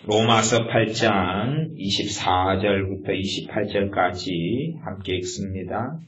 로마서 8장 24절부터 28절까지 함께 읽습니다.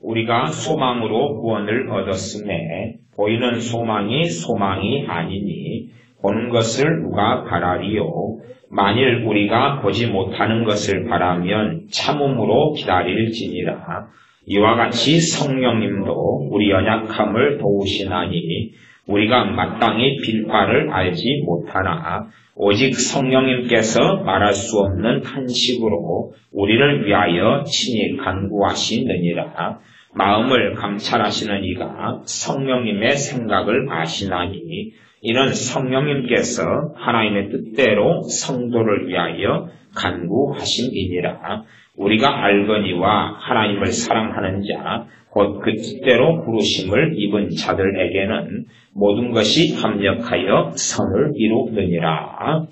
우리가 소망으로 구원을 얻었음에 보이는 소망이 아니니 보는 것을 누가 바라리요. 만일 우리가 보지 못하는 것을 바라면 참음으로 기다릴지니라. 이와 같이 성령님도 우리 연약함을 도우시나니 우리가 마땅히 빌 바를 알지 못하나 오직 성령님께서 말할 수 없는 탄식으로 우리를 위하여 친히 간구하시느니라. 마음을 감찰하시는 이가 성령님의 생각을 아시나니 이는 성령님께서 하나님의 뜻대로 성도를 위하여 간구하심이니라. 우리가 알거니와 하나님을 사랑하는 자 곧 그 뜻대로 부르심을 입은 자들에게는 모든 것이 합력하여 선을 이루느니라.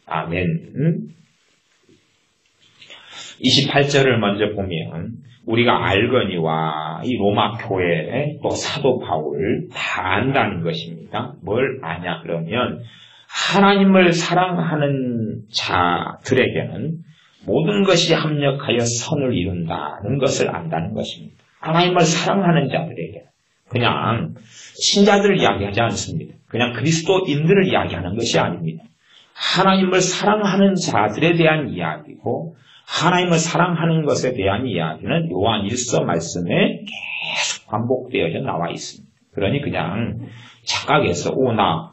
아멘. 28절을 먼저 보면 우리가 알거니와 이 로마 교회 또 사도 바울 다 안다는 것입니다. 뭘 아냐 그러면 하나님을 사랑하는 자들에게는 모든 것이 합력하여 선을 이룬다는 것을 안다는 것입니다. 하나님을 사랑하는 자들에게 그냥 신자들을 이야기하지 않습니다. 그냥 그리스도인들을 이야기하는 것이 아닙니다. 하나님을 사랑하는 자들에 대한 이야기고 하나님을 사랑하는 것에 대한 이야기는 요한 1서 말씀에 계속 반복되어져 나와 있습니다. 그러니 그냥 착각해서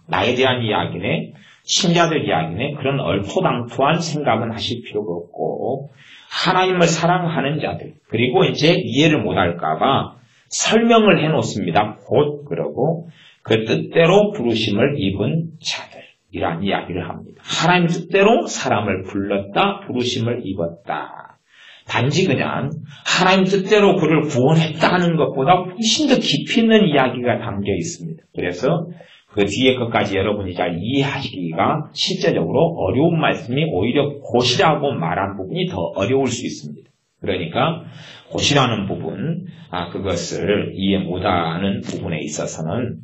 나에 대한 이야기네, 신자들 이야기네, 그런 얼토당토한 생각은 하실 필요가 없고 하나님을 사랑하는 자들, 그리고 이제 이해를 못할까봐 설명을 해놓습니다. 곧 그러고 그 뜻대로 부르심을 입은 자들이란 이야기를 합니다. 하나님 뜻대로 사람을 불렀다, 부르심을 입었다. 단지 그냥 하나님 뜻대로 그를 구원했다는 것보다 훨씬 더 깊이 있는 이야기가 담겨 있습니다. 그래서 그 뒤에 것까지 여러분이 잘 이해하시기가 실제적으로 어려운 말씀이 오히려 곧이라고 말한 부분이 더 어려울 수 있습니다. 그러니까 곧이라는 부분, 그것을 이해 못하는 부분에 있어서는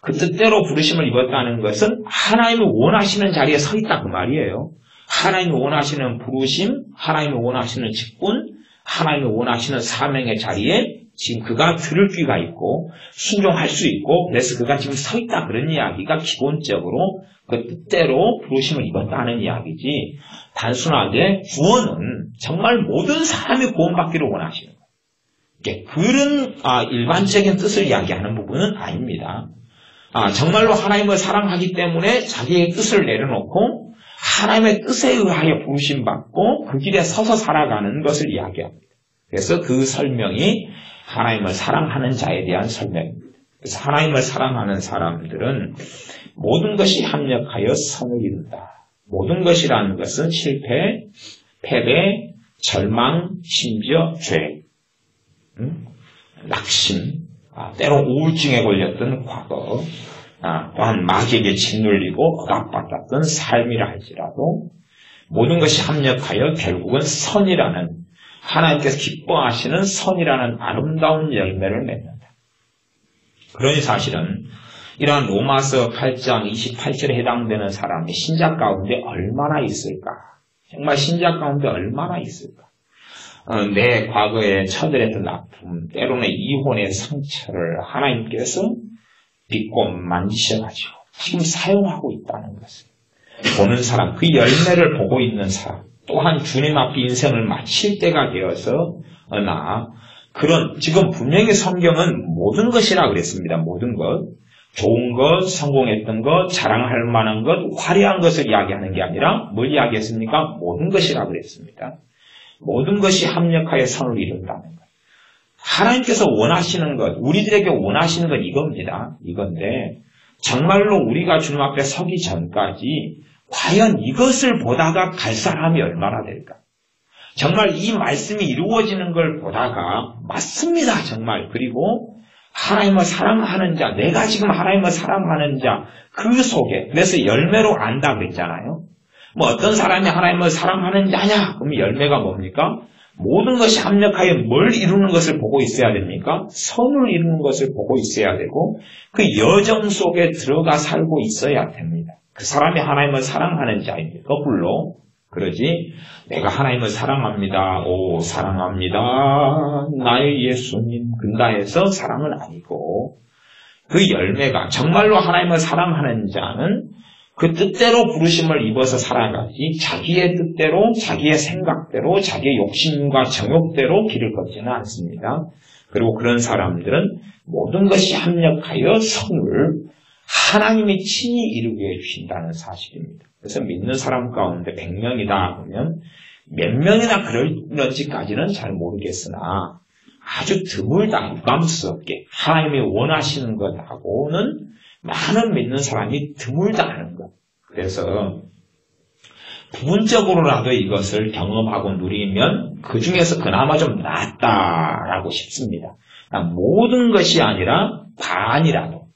그 뜻대로 부르심을 입었다는 것은 하나님이 원하시는 자리에 서 있다 그 말이에요. 하나님이 원하시는 부르심, 하나님이 원하시는 직분, 하나님이 원하시는 사명의 자리에 지금 그가 들을 귀가 있고 순종할 수 있고 그래서 그가 지금 서 있다 그런 이야기가 기본적으로 그 뜻대로 부르심을 입었다는 이야기지 단순하게 구원은 정말 모든 사람이 구원받기를 원하시는 거예요. 그런 일반적인 뜻을 이야기하는 부분은 아닙니다. 정말로 하나님을 사랑하기 때문에 자기의 뜻을 내려놓고 하나님의 뜻에 의하여 부르심받고 그 길에 서서 살아가는 것을 이야기합니다. 그래서 그 설명이 하나님을 사랑하는 자에 대한 설명입니다. 그래서 하나님을 사랑하는 사람들은 모든 것이 합력하여 선을 이룬다. 모든 것이라는 것은 실패, 패배, 절망, 심지어 죄, 낙심, 때로 우울증에 걸렸던 과거, 또한 마귀에게 짓눌리고 억압받았던 삶이라 할지라도 모든 것이 합력하여 결국은 선이라는 하나님께서 기뻐하시는 선이라는 아름다운 열매를 맺는다. 그러니 사실은 이러한 로마서 8장 28절에 해당되는 사람이 신자 가운데 얼마나 있을까? 정말 신자 가운데 얼마나 있을까? 내 과거에 처들었던 아픔, 때로는 이혼의 상처를 하나님께서 빚고 만지셔가지고 지금 사용하고 있다는 것을 보는 사람, 그 열매를 보고 있는 사람, 또한 주님 앞에 인생을 마칠 때가 되어서 지금 분명히 성경은 모든 것이라 그랬습니다. 모든 것. 좋은 것, 성공했던 것, 자랑할 만한 것, 화려한 것을 이야기하는 게 아니라 뭘 이야기했습니까? 모든 것이라 그랬습니다. 모든 것이 합력하여 선을 이룬다는 것. 하나님께서 원하시는 것, 우리들에게 원하시는 것 이겁니다. 이건데 정말로 우리가 주님 앞에 서기 전까지 과연 이것을 보다가 갈 사람이 얼마나 될까? 정말 이 말씀이 이루어지는 걸 보다가 맞습니다. 정말. 그리고 하나님을 사랑하는 자, 내가 지금 하나님을 사랑하는 자, 그 속에 그래서 열매로 안다 그랬잖아요. 어떤 사람이 하나님을 사랑하는 자냐? 그럼 열매가 뭡니까? 모든 것이 합력하여 뭘 이루는 것을 보고 있어야 됩니까? 선을 이루는 것을 보고 있어야 되고 그 여정 속에 들어가 살고 있어야 됩니다. 그 사람이 하나님을 사랑하는 자입니다. 거꾸로 그러지 내가 하나님을 사랑합니다. 오 사랑합니다. 나의 예수님 근다 해서 사랑은 아니고 그 열매가 정말로 하나님을 사랑하는 자는 그 뜻대로 부르심을 입어서 살아가지 자기의 뜻대로 자기의 생각대로 자기의 욕심과 정욕대로 길을 걷지는 않습니다. 그리고 그런 사람들은 모든 것이 합력하여 성을 하나님이 친히 이루게 해주신다는 사실입니다. 그래서 믿는 사람 가운데 100명이다 하면 몇 명이나 그럴지까지는 잘 모르겠으나 아주 드물다 부담스럽게 하나님이 원하시는 것하고는 많은 믿는 사람이 드물다는 것. 그래서 부분적으로라도 이것을 경험하고 누리면 그 중에서 그나마 좀 낫다라고 싶습니다. 모든 것이 아니라 반이라도,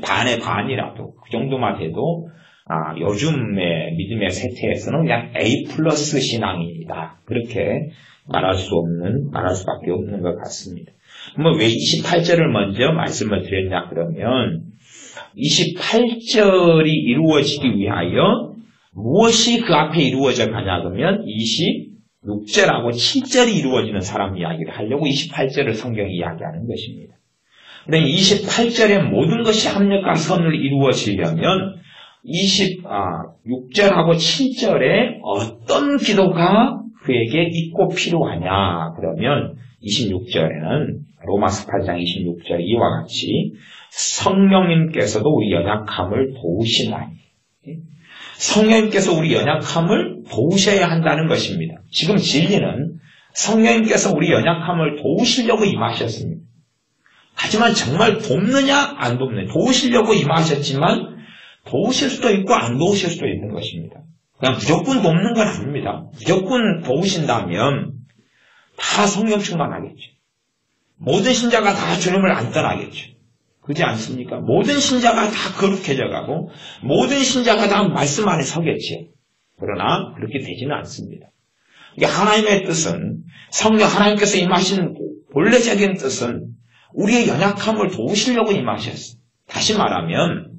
반의 반이라도 그 정도만 돼도 요즘의 믿음의 세태에서는 그냥 A 플러스 신앙입니다. 그렇게 말할 수밖에 없는 것 같습니다. 그러면 왜 28절을 먼저 말씀을 드렸냐 그러면 28절이 이루어지기 위하여 무엇이 그 앞에 이루어져 가냐 그러면 26절하고 7절이 이루어지는 사람 이야기를 하려고 28절을 성경이 이야기하는 것입니다. 그러니까 28절에 모든 것이 합력과 선을 이루어지려면 26절하고 7절에 어떤 기도가 그에게 있고 필요하냐 그러면 26절에는 로마서 8장 26절 이와 같이 성령님께서도 우리 연약함을 도우시나니 성령님께서 우리 연약함을 도우셔야 한다는 것입니다. 지금 진리는 성령님께서 우리 연약함을 도우시려고 임하셨습니다. 하지만 정말 돕느냐 안 돕느냐 도우시려고 임하셨지만 도우실 수도 있고 안 도우실 수도 있는 것입니다. 그냥 무조건 돕는 건 아닙니다. 무조건 도우신다면 다 성령 충만하겠죠. 모든 신자가 다 주님을 안 떠나겠죠. 그렇지 않습니까? 모든 신자가 다 거룩해져 가고 모든 신자가 다 말씀 안에 서겠지. 그러나 그렇게 되지는 않습니다. 하나님의 뜻은 성령 하나님께서 임하신 본래적인 뜻은 우리의 연약함을 도우시려고 임하셨어요. 다시 말하면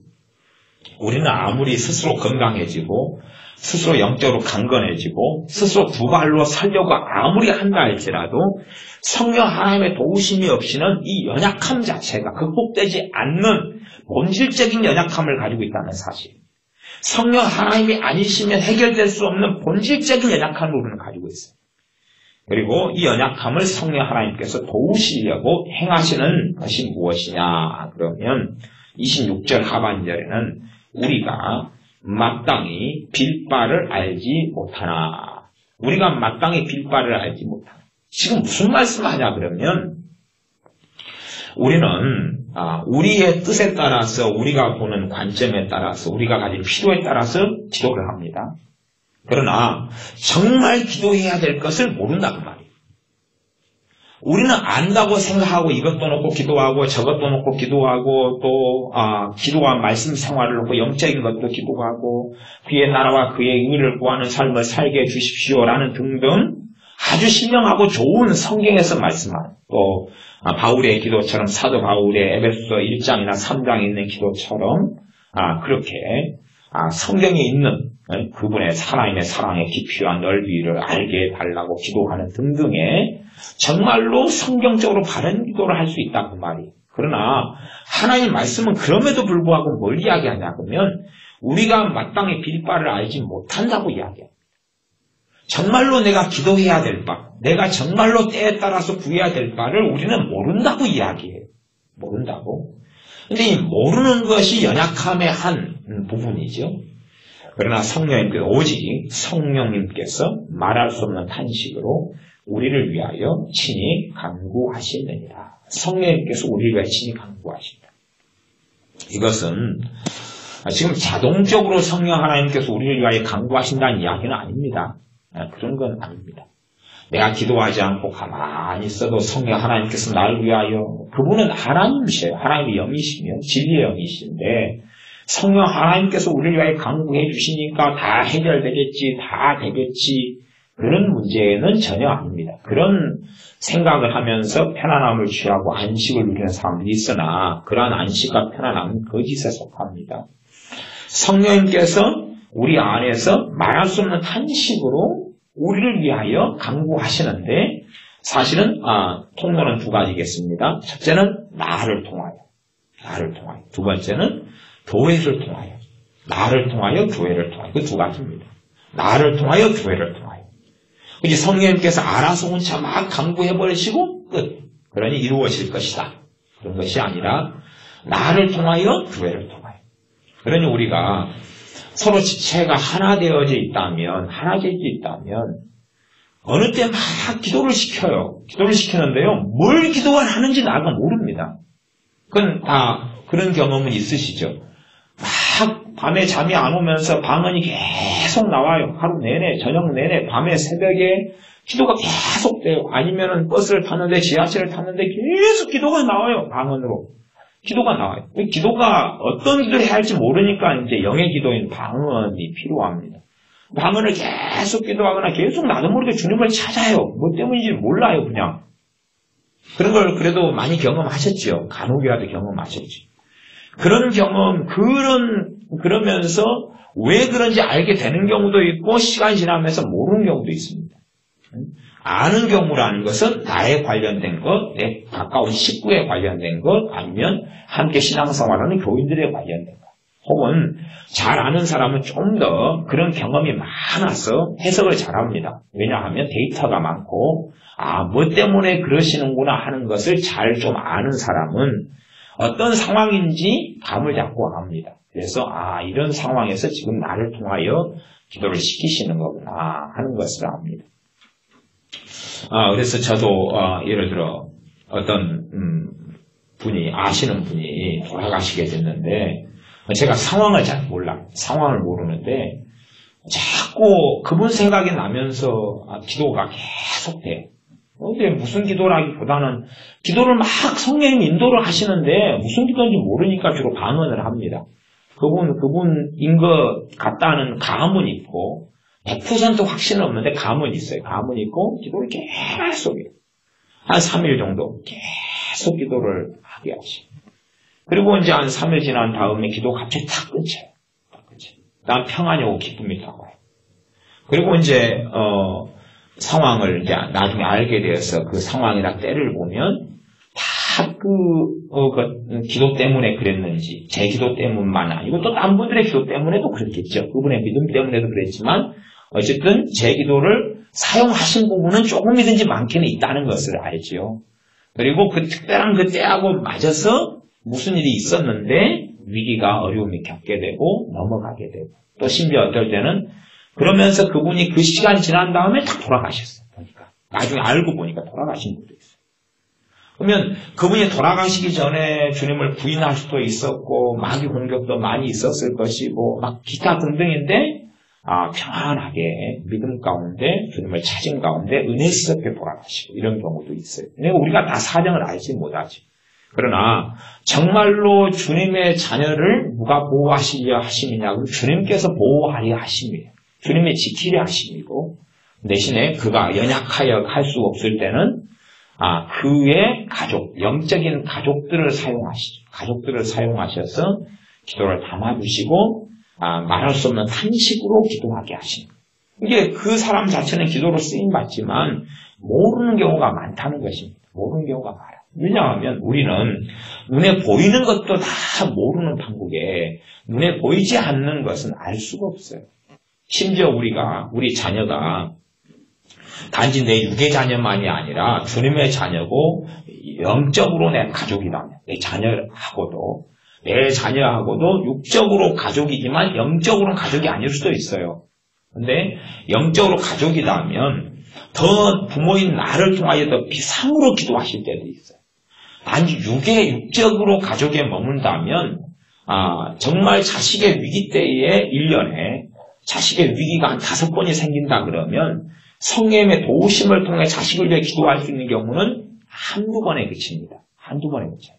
우리는 아무리 스스로 건강해지고 스스로 영적으로 강건해지고 스스로 두 발로 살려고 아무리 한다 할지라도 성령 하나님의 도우심이 없이는 이 연약함 자체가 극복되지 않는 본질적인 연약함을 가지고 있다는 사실. 성령 하나님이 아니시면 해결될 수 없는 본질적인 연약함을 우리는 가지고 있어요. 그리고 이 연약함을 성령 하나님께서 도우시려고 행하시는 것이 무엇이냐 그러면 26절 하반절에는 우리가 마땅히 빌 바를 알지 못하나. 우리가 마땅히 빌 바를 알지 못하나. 지금 무슨 말씀하냐 그러면 우리는 우리의 뜻에 따라서 우리가 보는 관점에 따라서 우리가 가진 필요에 따라서 기도를 합니다. 그러나 정말 기도해야 될 것을 모른다 그 말이에요. 우리는 안다고 생각하고 이것도 놓고 기도하고 저것도 놓고 기도하고 또 기도와 말씀 생활을 놓고 영적인 것도 기도하고 그의 나라와 그의 의를 구하는 삶을 살게 해주십시오라는 등등 아주 신령하고 좋은 성경에서 말씀하는 또 바울의 기도처럼 사도 바울의 에베소서 1장이나 3장에 있는 기도처럼 그렇게 성경에 있는 그분의 하나님의 사랑의 깊이와 넓이를 알게 해달라고 기도하는 등등의 정말로 성경적으로 바른 기도를 할 수 있다 그 말이에요. 그러나 하나님 말씀은 그럼에도 불구하고 뭘 이야기하냐 그러면 우리가 마땅히 빌 바를 알지 못한다고 이야기해요. 정말로 내가 기도해야 될 바, 내가 정말로 때에 따라서 구해야 될 바를 우리는 모른다고 이야기해요. 모른다고. 근데 이 모르는 것이 연약함의 한 부분이죠. 그러나 성령님께서 오직 성령님께서 말할 수 없는 탄식으로 우리를 위하여 친히 간구하시느니라. 성령님께서 우리를 위하여 친히 간구하신다. 이것은 지금 자동적으로 성령 하나님께서 우리를 위하여 간구하신다는 이야기는 아닙니다. 그런 건 아닙니다. 내가 기도하지 않고 가만히 있어도 성령 하나님께서 나를 위하여 그분은 하나님이세요. 하나님의 영이시며 진리의 영이신데 성령 하나님께서 우리를 위하여 간구해 주시니까 다 해결되겠지, 다 되겠지 그런 문제는 전혀 아닙니다. 그런 생각을 하면서 편안함을 취하고 안식을 누리는 사람들이 있으나 그러한 안식과 편안함은 거짓에 속합니다. 성령님께서 우리 안에서 말할 수 없는 탄식으로 우리를 위하여 간구하시는데 사실은 통로는 두 가지겠습니다. 첫째는 나를 통하여. 두 번째는 교회를 통하여. 나를 통하여 교회를 통하여. 그 두 가지입니다. 나를 통하여 교회를 통하여. 이제 성령님께서 알아서 혼자 막 간구해버리시고 끝. 그러니 이루어질 것이다. 그런 것이 아니라 나를 통하여 교회를 통하여. 그러니 우리가 서로 지체가 하나 되어져 있다면 어느 때 막 기도를 시켜요. 기도를 시키는데요. 뭘 기도를 하는지 나가 모릅니다. 그건 그런 경험은 있으시죠. 막 밤에 잠이 안 오면서 방언이 계속 나와요. 하루 내내, 저녁 내내, 밤에 새벽에 기도가 계속 돼요. 아니면은 버스를 탔는데, 지하철을 탔는데 계속 기도가 나와요. 방언으로. 기도가 나와요. 기도가 어떤 기도를 해야 할지 모르니까 이제 영의 기도인 방언이 필요합니다. 방언을 계속 기도하거나 계속 나도 모르게 주님을 찾아요. 뭐 때문인지 몰라요, 그냥. 그런 걸 그래도 많이 경험하셨죠. 간혹이라도 경험하셨지. 그런 경험, 그러면서 왜 그런지 알게 되는 경우도 있고, 시간이 지나면서 모르는 경우도 있습니다. 아는 경우라는 것은 나에 관련된 것, 내 가까운 식구에 관련된 것, 아니면 함께 신앙생활하는 교인들에 관련된 것. 혹은 잘 아는 사람은 좀 더 그런 경험이 많아서 해석을 잘합니다. 왜냐하면 데이터가 많고 뭐 때문에 그러시는구나 하는 것을 잘 좀 아는 사람은 어떤 상황인지 감을 잡고 합니다. 그래서 이런 상황에서 지금 나를 통하여 기도를 시키시는 거구나 하는 것을 압니다. 그래서 저도 예를 들어 어떤 분이 아시는 분이 돌아가시게 됐는데 제가 상황을 잘 몰라요. 상황을 모르는데 자꾸 그분 생각이 나면서 기도가 계속 돼. 근데 무슨 기도라기보다는 기도를 막 성령님 인도를 하시는데 무슨 기도인지 모르니까 주로 방언을 합니다. 그분인 것 같다는 감은 있고 100% 확신은 없는데 감은 있어요. 감은 있고 기도를 계속 해요. 한 3일 정도 계속 기도를 하게 하시고 그리고 이제 한 3일 지난 다음에 기도가 갑자기 탁 끊쳐요. 난 평안이 오고 기쁨이 다가와요. 그리고 이제 상황을 이제 나중에 알게 되어서 그 상황이나 때를 보면 다 기도 때문에 그랬는지 제 기도 때문만 아니고 또 다른 분들의 기도 때문에도 그랬겠죠. 그분의 믿음 때문에도 그랬지만 어쨌든 제 기도를 사용하신 부분은 조금이든지 많게는 있다는 것을 알죠. 그리고 그 특별한 그 때하고 맞아서 무슨 일이 있었는데 위기가 어려움이 겪게 되고 넘어가게 되고 또 심지어 어떨 때는 그러면서 그분이 그 시간이 지난 다음에 딱 돌아가셨어요. 보니까 나중에 알고 보니까 돌아가신 분도 있어요. 그러면 그분이 돌아가시기 전에 주님을 부인할 수도 있었고 마귀 공격도 많이 있었을 것이고 막 기타 등등인데 평안하게 믿음 가운데 주님을 찾은 가운데 은혜스럽게 돌아가시고 이런 경우도 있어요. 그러니까 우리가 다 사정을 알지 못하지. 그러나 정말로 주님의 자녀를 누가 보호하시려 하심이냐고 주님께서 보호하려 하심이에요. 주님이 지키려 하심이고 대신에 그가 연약하여 할 수 없을 때는 그의 가족, 영적인 가족들을 사용하시죠. 가족들을 사용하셔서 기도를 담아주시고 말할 수 없는 탄식으로 기도하게 하십니다. 이게 그 사람 자체는 기도로 쓰임받지만 모르는 경우가 많다는 것입니다. 모르는 경우가 많아요. 왜냐하면 우리는 눈에 보이는 것도 다 모르는 판국에 눈에 보이지 않는 것은 알 수가 없어요. 심지어 우리 자녀가 단지 내 육의 자녀만이 아니라 주님의 자녀고 영적으로 내 가족이라면 내 자녀하고도 육적으로 가족이지만 영적으로는 가족이 아닐 수도 있어요. 근데 영적으로 가족이라면 더 부모인 나를 통하여 더 비상으로 기도하실 때도 있어요. 단지 육적으로 가족에 머문다면 정말 자식의 위기 때에 1년에 자식의 위기가 한 5번이 생긴다 그러면 성령의 도우심을 통해 자식을 위해 기도할 수 있는 경우는 한두 번에 그칩니다. 한두 번에 그쳐요.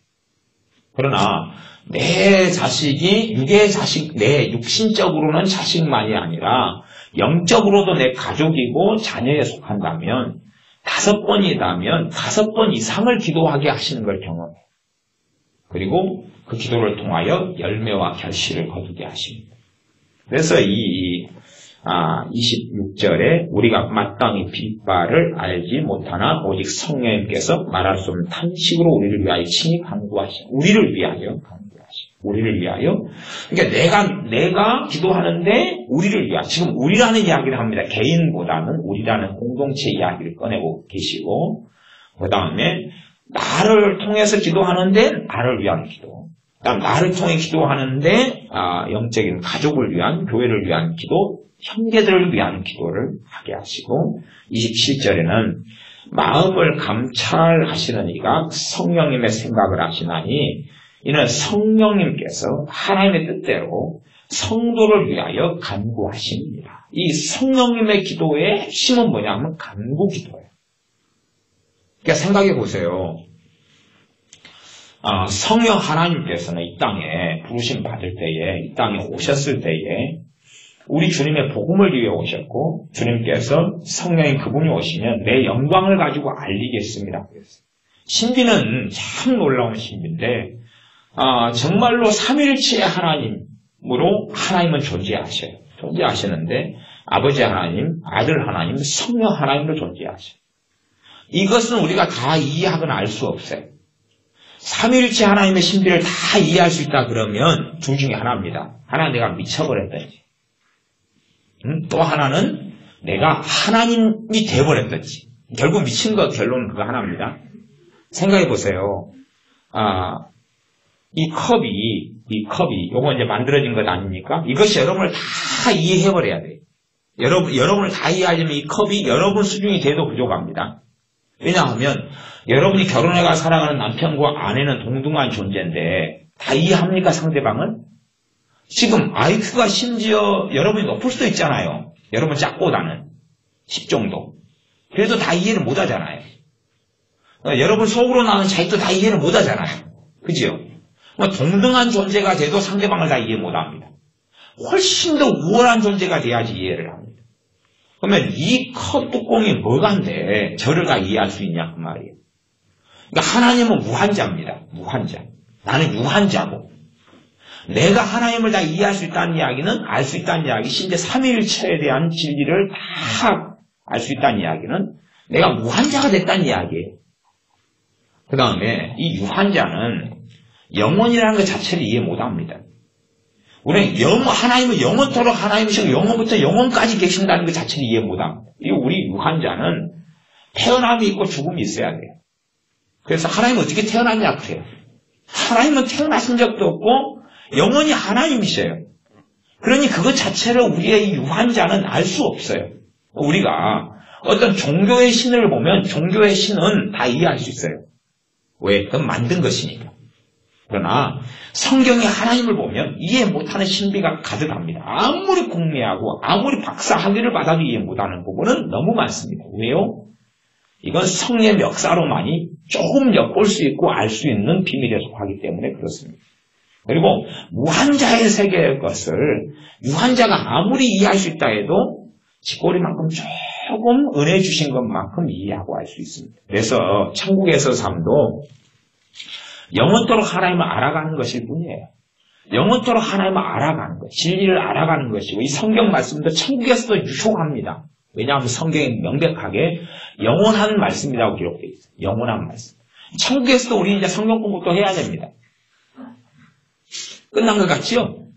그러나 내 자식이 육의 자식, 내 육신적으로는 자식만이 아니라 영적으로도 내 가족이고 자녀에 속한다면 5번이라면 5번 이상을 기도하게 하시는 걸 경험해요. 그리고 그 기도를 통하여 열매와 결실을 거두게 하십니다. 그래서 26절에 우리가 마땅히 빛발을 알지 못하나 오직 성령님께서 말할 수 없는 탄식으로 우리를 위하여 친히 간구하시고 우리를 위하여 그러니까 내가 기도하는데 우리를 위하여 지금 우리라는 이야기를 합니다. 개인보다는 우리라는 공동체 이야기를 꺼내고 계시고 그 다음에 나를 통해서 기도하는데 나를 위한 기도 나를 통해 기도하는데 영적인 가족을 위한 교회를 위한 기도 형제들을 위한 기도를 하게 하시고 27절에는 마음을 감찰하시는 이가 성령님의 생각을 하시나니 이는 성령님께서 하나님의 뜻대로 성도를 위하여 간구하십니다. 이 성령님의 기도의 핵심은 뭐냐면 간구 기도예요. 그러니까 생각해 보세요. 성령 하나님께서는 이 땅에 부르심 받을 때에 이 땅에 오셨을 때에 우리 주님의 복음을 위해 오셨고 주님께서 성령인 그분이 오시면 내 영광을 가지고 알리겠습니다. 신비는 참 놀라운 신비인데 정말로 삼위일체의 하나님으로 하나님은 존재하시는데 아버지 하나님, 아들 하나님, 성령 하나님으로 존재하셔요. 이것은 우리가 다 이해하거나 알 수 없어요. 삼위일체 하나님의 신비를 다 이해할 수 있다 그러면 둘 중에 하나입니다. 하나는 내가 미쳐버렸든지 또 하나는 내가 하나님이 되어버렸든지 결국 미친 것 결론은 그거 하나입니다. 생각해 보세요. 이 컵이 요거 이제 만들어진 것 아닙니까? 이것이 여러분을 다 이해해버려야 돼요. 여러분을 다 이해하려면 이 컵이 여러분 수준이 돼도 부족합니다. 왜냐하면 여러분이 결혼해가 살아가는 남편과 아내는 동등한 존재인데 다 이해합니까 상대방을? 지금 IQ가 심지어 여러분이 높을 수도 있잖아요. 여러분 짝보다는 10 정도. 그래도 다 이해를 못하잖아요. 여러분 속으로 나는 자기도 다 이해를 못하잖아요. 그죠? 동등한 존재가 돼도 상대방을 다 이해 못합니다. 훨씬 더 우월한 존재가 돼야지 이해를 합니다. 그러면 이 컵 뚜껑이 뭐간데 저를 다 이해할 수 있냐 그 말이에요. 그러니까 하나님은 무한자입니다. 무한자. 나는 유한자고. 내가 하나님을 다 이해할 수 있다는 이야기는 알 수 있다는 이야기, 심지어 삼위일체에 대한 진리를 다 알 수 있다는 이야기는 내가 무한자가 됐다는 이야기예요. 그 다음에 이 유한자는 영원이라는 것 자체를 이해 못합니다. 우리는 하나님은 영원토록 하나님이시고 영원부터 영원까지 계신다는 것 자체를 이해 못합니다. 이 우리 유한자는 태어남이 있고 죽음이 있어야 돼요. 그래서 하나님은 어떻게 태어났냐 그래요. 하나님은 태어나신 적도 없고 영원히 하나님이셔요. 그러니 그것 자체를 우리의 유한자는 알 수 없어요. 우리가 어떤 종교의 신을 보면 종교의 신은 다 이해할 수 있어요. 왜? 그건 만든 것이니까. 그러나 성경의 하나님을 보면 이해 못하는 신비가 가득합니다. 아무리 궁리하고 아무리 박사 학위를 받아도 이해 못하는 부분은 너무 많습니다. 왜요? 이건 성령의 역사로만이 조금 엿볼 수 있고 알 수 있는 비밀에 속하기 때문에 그렇습니다. 그리고 무한자의 세계의 것을 유한자가 아무리 이해할 수 있다 해도 쥐꼬리만큼 조금 은혜 주신 것만큼 이해하고 알 수 있습니다. 그래서 천국에서 삶도 영원토록 하나님을 알아가는 것일 뿐이에요. 영원토록 하나님을 알아가는 것, 진리를 알아가는 것이고 이 성경 말씀도 천국에서도 유효합니다. 왜냐하면 성경에 명백하게 영원한 말씀이라고 기록되어 있어요. 영원한 말씀. 천국에서도 우리 이제 성경 공부도 해야 됩니다. 끝난 것 같죠?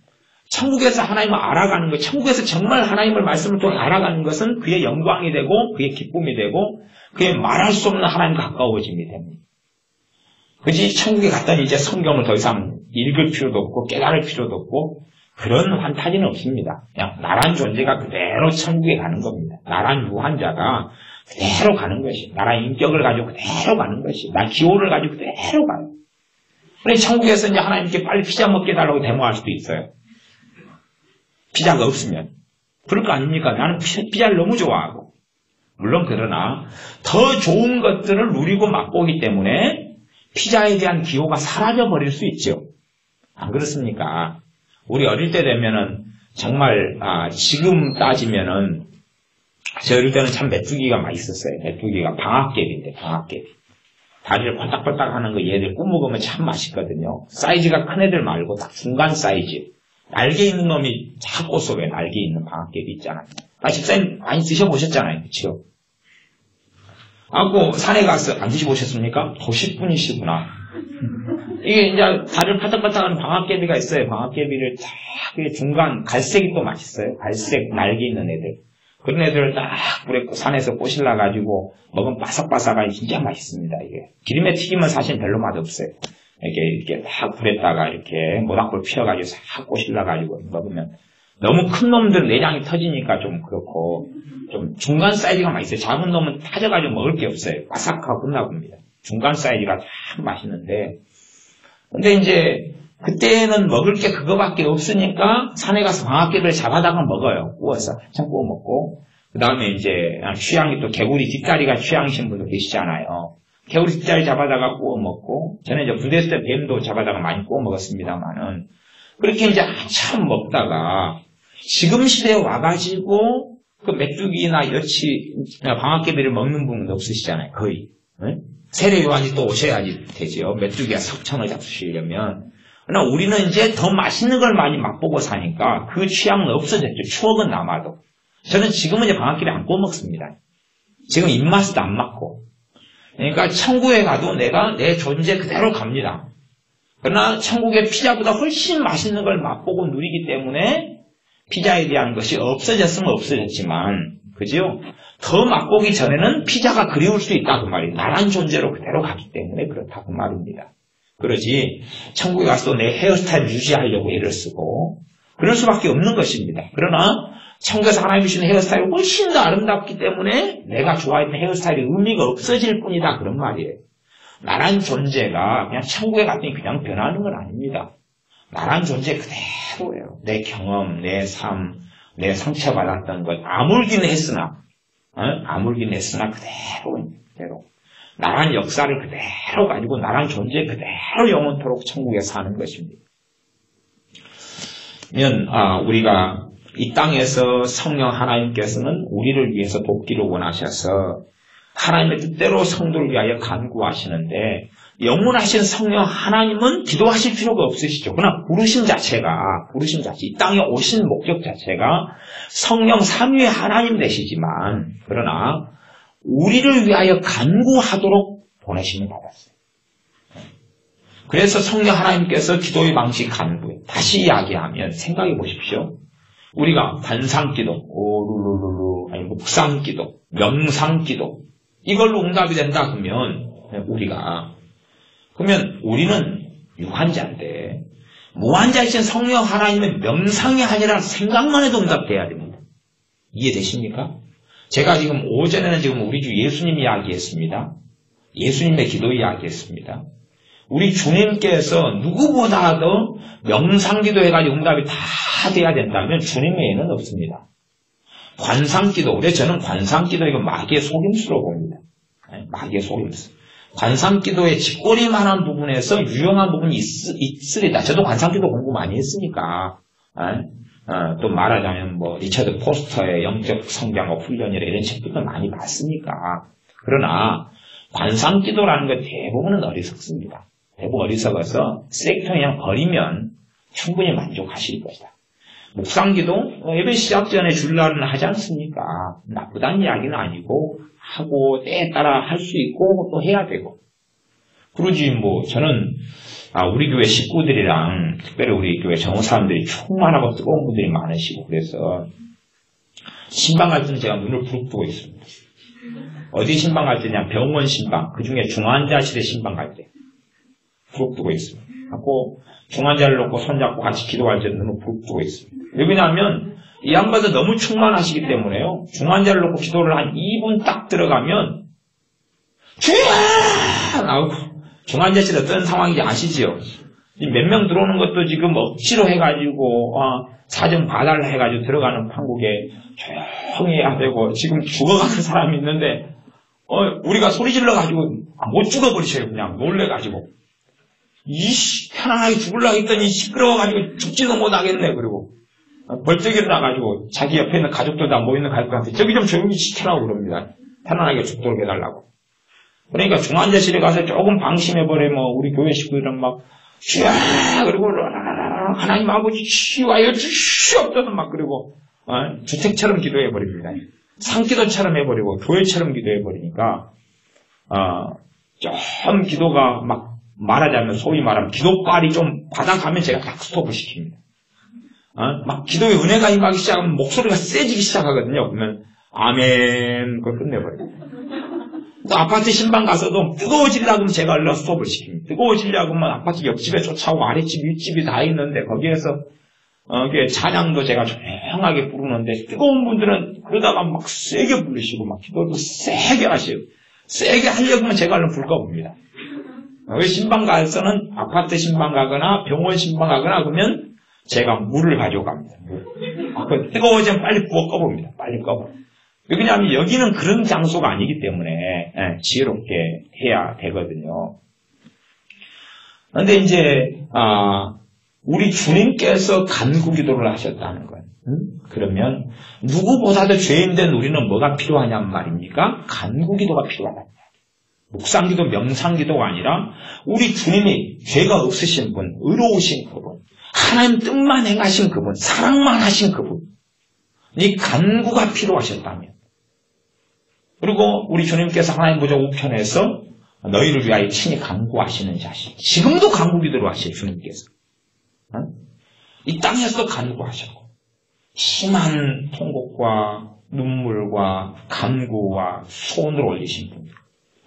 천국에서 하나님을 알아가는 것, 천국에서 정말 하나님을 말씀을 통해 알아가는 것은 그의 영광이 되고 그의 기쁨이 되고 그의 말할 수 없는 하나님과 가까워짐이 됩니다. 그지 천국에 갔더니 이제 성경을 더 이상 읽을 필요도 없고 깨달을 필요도 없고 그런 환타지는 없습니다. 그냥 나란 존재가 그대로 천국에 가는 겁니다. 나란 유한자가 그대로 가는 것이, 나란 인격을 가지고 그대로 가는 것이, 나 기호를 가지고 그대로 가요. 그래서 천국에서 이제 하나님께 빨리 피자 먹게 해달라고 데모할 수도 있어요. 피자가 없으면. 그럴 거 아닙니까? 나는 피자를 너무 좋아하고. 물론 그러나 더 좋은 것들을 누리고 맛보기 때문에 피자에 대한 기호가 사라져버릴 수 있죠. 안 그렇습니까? 우리 어릴 때 되면은 정말 지금 따지면은 제 어릴 때는 참 메뚜기가 맛있었어요. 메뚜기가 방앗개비인데 방앗개비. 다리를 펄딱펄딱 하는 거 얘들 구워 먹으면 참 맛있거든요. 사이즈가 큰 애들 말고 딱 중간 사이즈. 날개 있는 놈이 자꾸 쏘. 왜 날개 있는 방앗개비 있잖아요. 집사님 많이 드셔보셨잖아요. 그쵸? 그 산에 가서 안 드셔보셨습니까? 도시분이시구나. 이게 이제 다리를 파닥파닥하는 방앗개비가 있어요. 방앗개비를 딱 중간 갈색이 또 맛있어요. 갈색 날개 있는 애들. 그런 애들을 딱 불에 산에서 꼬실라가지고 먹으면 바삭바삭하니 진짜 맛있습니다. 이게 기름에 튀기면 사실 별로 맛없어요. 이렇게 딱 불에다가 이렇게 모닥불 피워가지고 싹 꼬실라가지고 먹으면 너무 큰 놈들은 내장이 터지니까 좀 그렇고 좀 중간 사이즈가 맛있어요. 작은 놈은 타져가지고 먹을 게 없어요. 바삭하고 끝나봅니다. 중간 사이즈가 참 맛있는데 근데 이제 그때는 먹을 게 그거밖에 없으니까 산에 가서 방앗개비를 잡아다가 먹어요. 구워서 참 구워 먹고 그 다음에 이제 취향이 또 개구리 뒷다리가 취향이신 분도 계시잖아요. 개구리 뒷다리 잡아다가 구워 먹고 저는 이제 군대 있을 때 뱀도 잡아다가 많이 구워 먹었습니다만은 그렇게 이제 한참 먹다가 지금 시대에 와가지고 그 메뚜기나 여치 방앗개비를 먹는 분은 없으시잖아요. 거의. 네? 세례 요한이 또 오셔야지 되죠. 메뚜기가 석천을 잡수시려면. 그러나 우리는 이제 더 맛있는 걸 많이 맛보고 사니까 그 취향은 없어졌죠. 추억은 남아도. 저는 지금은 이제 방앗개비 안 구워 먹습니다. 지금 입맛도 안 맞고. 그러니까 천국에 가도 내가 내 존재 그대로 갑니다. 그러나 천국의 피자보다 훨씬 맛있는 걸 맛보고 누리기 때문에 피자에 대한 것이 없어졌으면 없어졌지만, 그죠? 더 맛보기 전에는 피자가 그리울 수 있다 그 말이에요. 나란 존재로 그대로 가기 때문에 그렇다 그 말입니다. 그러지 천국에 가서 내 헤어스타일 유지하려고 애를 쓰고 그럴 수밖에 없는 것입니다. 그러나 천국에서 하나님이 주신 헤어스타일이 훨씬 더 아름답기 때문에 내가 좋아했던 헤어스타일이 의미가 없어질 뿐이다 그런 말이에요. 나란 존재가 그냥 천국에 갔더니 그냥 변하는 건 아닙니다. 나란 존재 그대로예요. 내 경험, 내 삶, 내 상처받았던 것 아물긴 했으나 그대로 나란 역사를 그대로 가지고 나란 존재 그대로 영원토록 천국에 사는 것입니다. 우리가 이 땅에서 성령 하나님께서는 우리를 위해서 돕기를 원하셔서 하나님의 뜻대로 성도를 위하여 간구하시는데 영원하신 성령 하나님은 기도하실 필요가 없으시죠. 그러나 부르심 자체, 이 땅에 오신 목적 자체가 성령 삼위의 하나님 되시지만 그러나 우리를 위하여 간구하도록 보내심을 받았어요. 그래서 성령 하나님께서 기도의 방식 간구에 다시 이야기하면 생각해 보십시오. 우리가 관상기도, 아니면 묵상기도, 명상기도 이걸로 응답이 된다 그러면 우리는 유한자인데 무한자이신 성령 하나님의 명상이 아니라 생각만 해도 응답돼야 됩니다. 이해되십니까? 제가 지금 오전에는 지금 우리 주 예수님 이야기했습니다. 예수님의 기도 이야기했습니다. 우리 주님께서 누구보다도 명상기도 해가지고 응답이 다 돼야 된다면 주님 외에는 없습니다. 관상기도, 그래서 저는 관상기도 이거 마귀의 속임수로 봅니다. 마귀의 속임수. 관상기도의 뒷꼬리만한 부분에서 유용한 부분이 있으리다. 저도 관상기도 공부 많이 했으니까. 또 말하자면 리처드 포스터의 영적 성장과 훈련이라 이런 책들도 많이 봤으니까. 그러나 관상기도라는 것 대부분은 어리석습니다. 대부분 어리석어서 쓰레기통에 그냥 버리면 충분히 만족하실 것이다. 묵상기도 예배 시작 전에 줄날은 하지 않습니까? 나쁘다는 이야기는 아니고 하고 때에 따라 할 수 있고 또 해야 되고 그러지 저는 우리 교회 식구들이랑 특별히 우리 교회 정호 사람들이 충만하고 뜨거운 분들이 많으시고 그래서 신방 갈 때는 제가 눈을 부릅뜨고 있습니다. 어디 신방 갈 때냐? 병원 신방, 그 중에 중환자실에 신방 갈 때 부릅뜨고 있습니다. 하고 중환자를 놓고 손잡고 같이 기도할 때는 눈을 부릅뜨고 있습니다. 왜냐하면 이 양반도 너무 충만하시기 때문에요. 중환자를 놓고 기도를 한 2분 딱 들어가면 주야! 나오고 중환자실에 어떤 상황인지 아시지요? 몇 명 들어오는 것도 지금 억지로 해가지고 사정 봐달라 해가지고 들어가는 판국에 조용히 해야 되고 지금 죽어가는 사람이 있는데 우리가 소리 질러가지고 못 죽어버리셔요. 그냥 놀래가지고 편안하게 죽으려고 했더니 시끄러워가지고 죽지도 못하겠네. 그리고 벌떡 일어나가지고 자기 옆에 있는 가족들 다 모이는 가족들한테 저기 좀 조용히 시켜라고 그럽니다. 편안하게 죽도록 해달라고. 그러니까 중환자실에 가서 조금 방심해버리면 우리 교회 식구들은 막 쥐야 그리고 하나님 아버지 치유하여 주시옵소서 막 그러고 주택처럼 기도해버립니다. 상기도처럼 해버리고 교회처럼 기도해버리니까 좀 기도가 막 말하자면 소위 말하면 기도빨이 좀 바닥하면 제가 딱 스톱을 시킵니다. 막 기도에 은혜가 임하기 시작하면 목소리가 세지기 시작하거든요. 그러면 아멘 그걸 끝내버려요. 또 아파트 신방 가서도 뜨거워지려고 하면 제가 얼른 스톱을 시킵니다. 뜨거워지려고 하면 아파트 옆집에 쫓아오고 아랫집 윗집이 다 있는데 거기에서 찬양도 제가 조용하게 부르는데 뜨거운 분들은 그러다가 막 세게 부르시고 막 기도도 세게 하시고 세게 하려고 하면 제가 얼른 불 꺼봅니다. 신방 가서는 아파트 신방 가거나 병원 신방 가거나 그러면 제가 물을 가져갑니다. 뜨거워지면 빨리 부어 꺼봅니다. 빨리 꺼버. 왜냐하면 여기는 그런 장소가 아니기 때문에 지혜롭게 해야 되거든요. 그런데 이제 우리 주님께서 간구 기도를 하셨다는 거예요. 그러면 누구보다도 죄인된 우리는 뭐가 필요하냔 말입니까? 간구 기도가 필요하다. 묵상기도, 명상기도가 아니라 우리 주님이 죄가 없으신 분, 의로우신 그분, 하나님 뜻만 행하신 그분, 사랑만 하신 그분, 이 간구가 필요하셨다면 그리고 우리 주님께서 하나님 보좌 우편에서 너희를 위하여 친히 간구하시는 자신, 지금도 간구 기도를 하셔요. 주님께서 이 땅에서 간구하셨고 심한 통곡과 눈물과 간구와 소원을 올리신 분.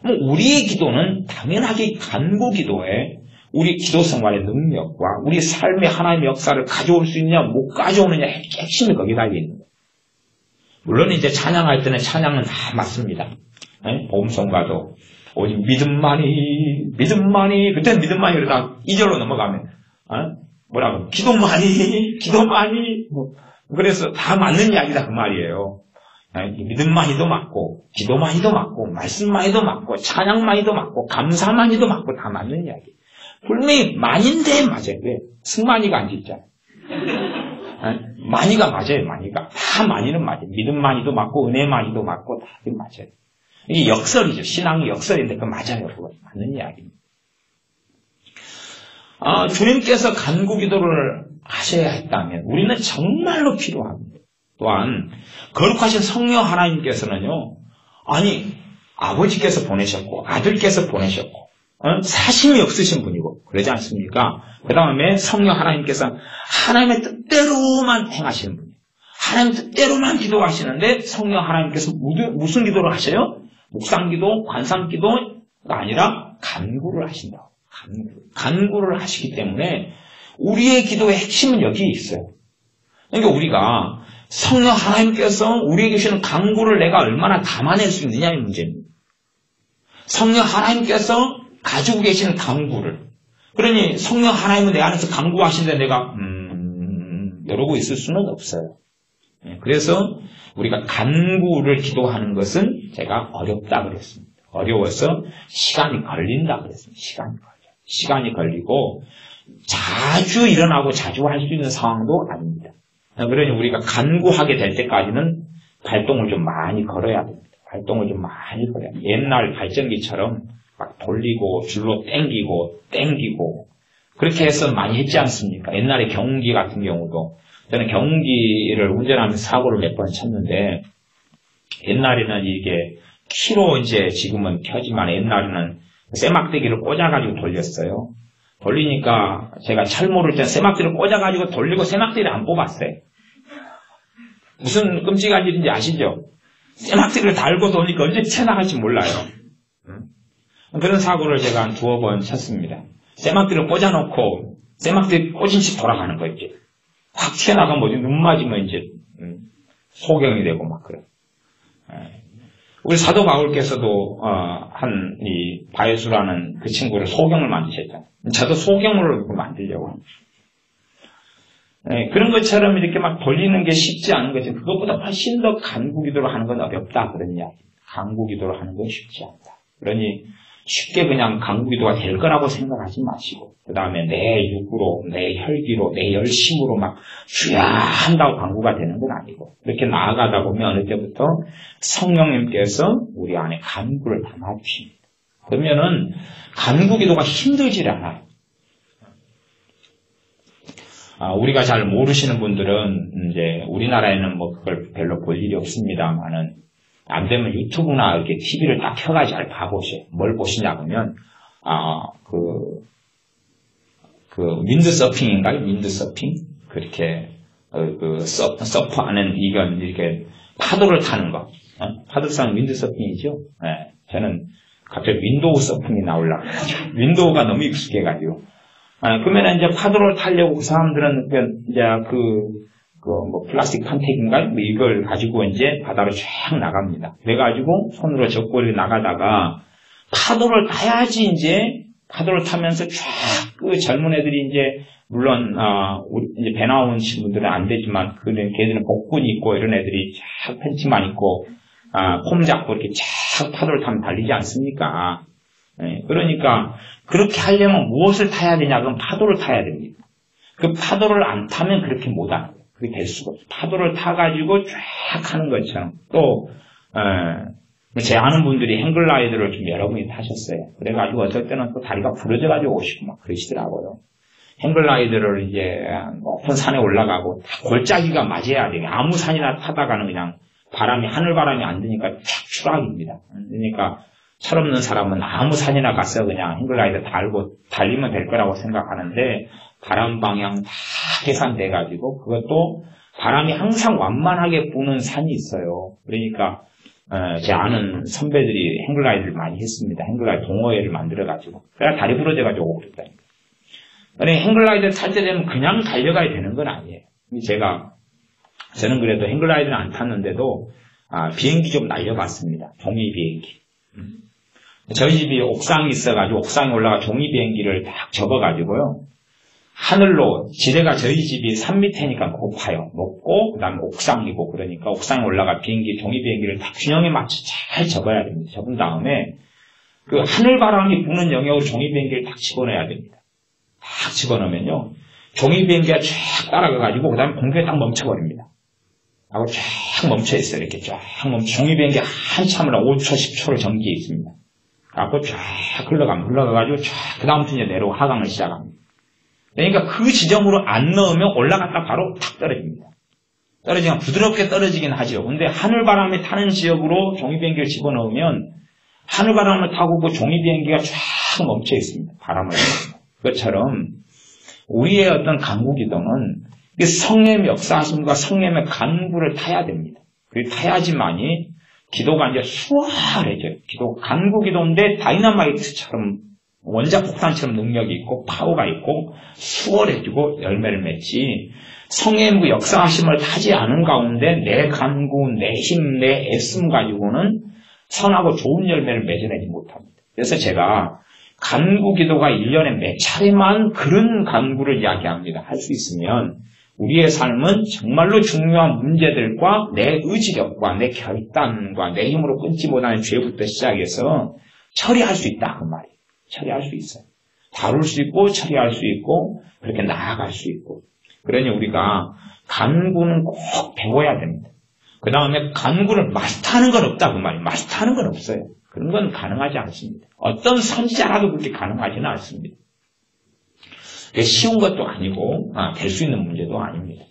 우리의 기도는 당연하게 간구 기도에 우리 기도 생활의 능력과 우리 삶의 하나님의 역사를 가져올 수 있느냐 못 가져오느냐 핵심이 거기 달려 있는 거예요. 물론 이제 찬양할 때는 찬양은 다 맞습니다. 복음성가도 오직 믿음만이 그때는 믿음만이 그러다 2절로 넘어가면 뭐라고 기도만이 그래서 다 맞는 이야기다 그 말이에요. 믿음만이도 맞고 기도만이도 맞고 말씀만이도 맞고 찬양만이도 맞고 감사만이도 맞고 다 맞는 이야기. 분명히 만인데 맞아요. 왜? 승만이가 안 있잖아요. 만이가 맞아요. 만이가 다 만이는 맞아요. 믿음만이도 맞고 은혜만이도 맞고 다 맞아요. 이게 역설이죠. 신앙이 역설인데 그 맞아요. 그거 맞는 이야기입니다. 주님께서 간구 기도를 하셔야 했다면 우리는 정말로 필요합니다. 또한 거룩하신 성령 하나님께서는요, 아버지께서 보내셨고 아들께서 보내셨고 사심이 없으신 분이고 그러지 않습니까? 그 다음에 성령 하나님께서 하나님의 뜻대로만 행하시는 분이에요. 하나님의 뜻대로만 기도하시는데 성령 하나님께서 무슨 기도를 하셔요? 묵상기도, 관상기도가 아니라 간구를 하신다고. 간구를 하시기 때문에 우리의 기도의 핵심은 여기에 있어요. 그러니까 우리가 성령 하나님께서 우리에게 주시는 간구를 내가 얼마나 담아낼 수 있느냐의 문제입니다. 성령 하나님께서 가지고 계시는 간구를, 그러니 성령 하나님은 내 안에서 간구하시는데 내가 이러고 있을 수는 없어요. 그래서 우리가 간구를 기도하는 것은 제가 어렵다 그랬습니다. 어려워서 시간이 걸린다 그랬습니다. 시간이 걸리고 자주 일어나고 자주 할 수 있는 상황도 아닙니다. 그러니 우리가 간구하게 될 때까지는 발동을 좀 많이 걸어야 됩니다. 옛날 발전기처럼 막 돌리고 줄로 땡기고 그렇게 해서 많이 했지 않습니까? 옛날에 경운기 같은 경우도 저는 경운기를 운전하면서 사고를 몇 번 쳤는데 옛날에는 이게 키로 이제 지금은 켜지만 옛날에는 쇠막대기를 꽂아가지고 돌렸어요. 돌리니까 제가 잘 모를 때 쇠막대기를 꽂아가지고 돌리고 쇠막대기를 안 뽑았어요. 무슨 끔찍한 일인지 아시죠? 쇠막대기를 달고 도니까 언제 튀어나갈지 몰라요. 그런 사고를 제가 한 2번 쳤습니다. 쇠막대기를 꽂아놓고 쇠막대기 꽂은 채 돌아가는 거 이제 확 튀어나가면 어디 눈 맞으면 이제 소경이 되고 막 그래. 우리 사도 바울께서도 이 바에수라는 그 친구를 소경을 만드셨잖아요. 저도 소경으로 만들려고 합니다. 그런 것처럼 이렇게 막 돌리는 게 쉽지 않은 거죠. 그것보다 훨씬 더 간구 기도를 하는 건 어렵다 그런 이야기. 간구 기도를 하는 건 쉽지 않다. 그러니 쉽게 그냥 간구 기도가 될 거라고 생각하지 마시고 그 다음에 내 육으로, 내 혈기로, 내 열심으로 막 주야 한다고 간구가 되는 건 아니고 이렇게 나아가다 보면 어느 때부터 성령님께서 우리 안에 간구를 담아주십니다. 그러면은 간구 기도가 힘들질 않아요. 우리가 잘 모르시는 분들은 이제 우리나라에는 뭐 그걸 별로 볼 일이 없습니다만은 안 되면 유튜브나 이렇게 TV를 딱 켜가지고 잘 봐보세요. 뭘 보시냐 그러면 윈드서핑인가요? 윈드서핑? 그렇게 서프하는 이건 이렇게 파도를 타는 거. 파도상 윈드서핑이죠. 네, 저는 갑자기 윈도우 서핑이 나오려고 해가지고 윈도우가 너무 익숙해가지고. 그러면 이제 파도를 타려고 그 사람들은 이제 뭐 플라스틱 판택인가요? 뭐 이걸 가지고 이제 바다로 쫙 나갑니다. 그래가지고 손으로 적고리 나가다가 파도를 타야지 이제 파도를 타면서 쫙 그 젊은 애들이 이제 물론 이제 배 나오신 분들은 안 되지만 걔들은 복근이 있고 이런 애들이 쫙 팬티만 입고 폼 잡고 이렇게 쫙 파도를 타면 달리지 않습니까? 네, 그러니까 그렇게 하려면 무엇을 타야 되냐? 그럼 파도를 타야 됩니다. 그 파도를 안 타면 그렇게 못하는 거예요. 그게 될 수가 없어요. 파도를 타가지고 쫙 하는 것처럼 또 제 아는 분들이 행글라이더를 좀 여러 분이 타셨어요. 그래가지고 어쩔 때는 또 다리가 부러져가지고 오시고 막 그러시더라고요. 행글라이더를 이제 높은 산에 올라가고 골짜기가 맞아야 돼요. 아무 산이나 타다가는 그냥 하늘 바람이 안 드니까 쫙 추락입니다. 그러니까 철없는 사람은 아무 산이나 가서 그냥 행글라이더 달리면 될 거라고 생각하는데 바람 방향 다 계산돼가지고 그것도 바람이 항상 완만하게 부는 산이 있어요. 그러니까 제 아는 선배들이 행글라이더를 많이 했습니다. 행글라이더 동호회를 만들어가지고 그래야 다리 부러져가지고 오고 그랬다니까. 행글라이더 탈 때 되면 그냥 달려가야 되는 건 아니에요. 저는 그래도 행글라이더는 안 탔는데도 비행기 좀 날려봤습니다. 종이 비행기. 저희 집이 옥상이 있어가지고 옥상에 올라가 종이 비행기를 딱 접어가지고요. 하늘로 지대가 저희 집이 산 밑에니까 높아요. 높고 그다음에 옥상이고 그러니까 옥상에 올라가 비행기 종이 비행기를 딱 균형에 맞춰 잘 접어야 됩니다. 접은 다음에 그 하늘 바람이 부는 영역으로 종이 비행기를 딱 집어넣어야 됩니다. 딱 집어넣으면요. 종이 비행기가 쫙 따라가가지고 그 다음에 공중에 딱 멈춰버립니다. 하고 쫙 멈춰있어요. 이렇게 쫙 종이 비행기 한참을 5초, 10초를 전기에 있습니다. 그래갖고 쫙 흘러가가지고 쫙 그 다음부터 이제 내려오고 하강을 시작합니다. 그러니까 그 지점으로 안 넣으면 올라갔다 바로 탁 떨어집니다. 떨어지면 부드럽게 떨어지긴 하죠. 근데 하늘바람이 타는 지역으로 종이비행기를 집어넣으면 하늘바람을 타고 그 종이비행기가 쫙 멈춰 있습니다. 바람을. 그것처럼 우리의 어떤 간구기도는 성령의 역사하심과 성령의 간구를 타야 됩니다. 그리고 타야지만이 기도가 이제 수월해져요. 간구기도인데 다이너마이트처럼 원자 폭탄처럼 능력이 있고 파워가 있고 수월해지고 열매를 맺지 성령의 역사하심을 타지 않은 가운데 내 간구, 내 힘, 내 애씀 가지고는 선하고 좋은 열매를 맺어내지 못합니다. 그래서 제가 간구 기도가 1년에 몇 차례만 그런 간구를 이야기합니다. 할 수 있으면 우리의 삶은 정말로 중요한 문제들과 내 의지력과 내 결단과 내 힘으로 끊지 못하는 죄부터 시작해서 처리할 수 있다 그 말이에요. 처리할 수 있어요. 다룰 수 있고 처리할 수 있고 그렇게 나아갈 수 있고 그러니 우리가 간구는 꼭 배워야 됩니다. 그 다음에 간구를 마스터하는 건 없다 그 말이에요. 마스터하는 건 없어요. 그런 건 가능하지 않습니다. 어떤 선지자라도 그렇게 가능하지는 않습니다. 쉬운 것도 아니고 될 수 있는 문제도 아닙니다.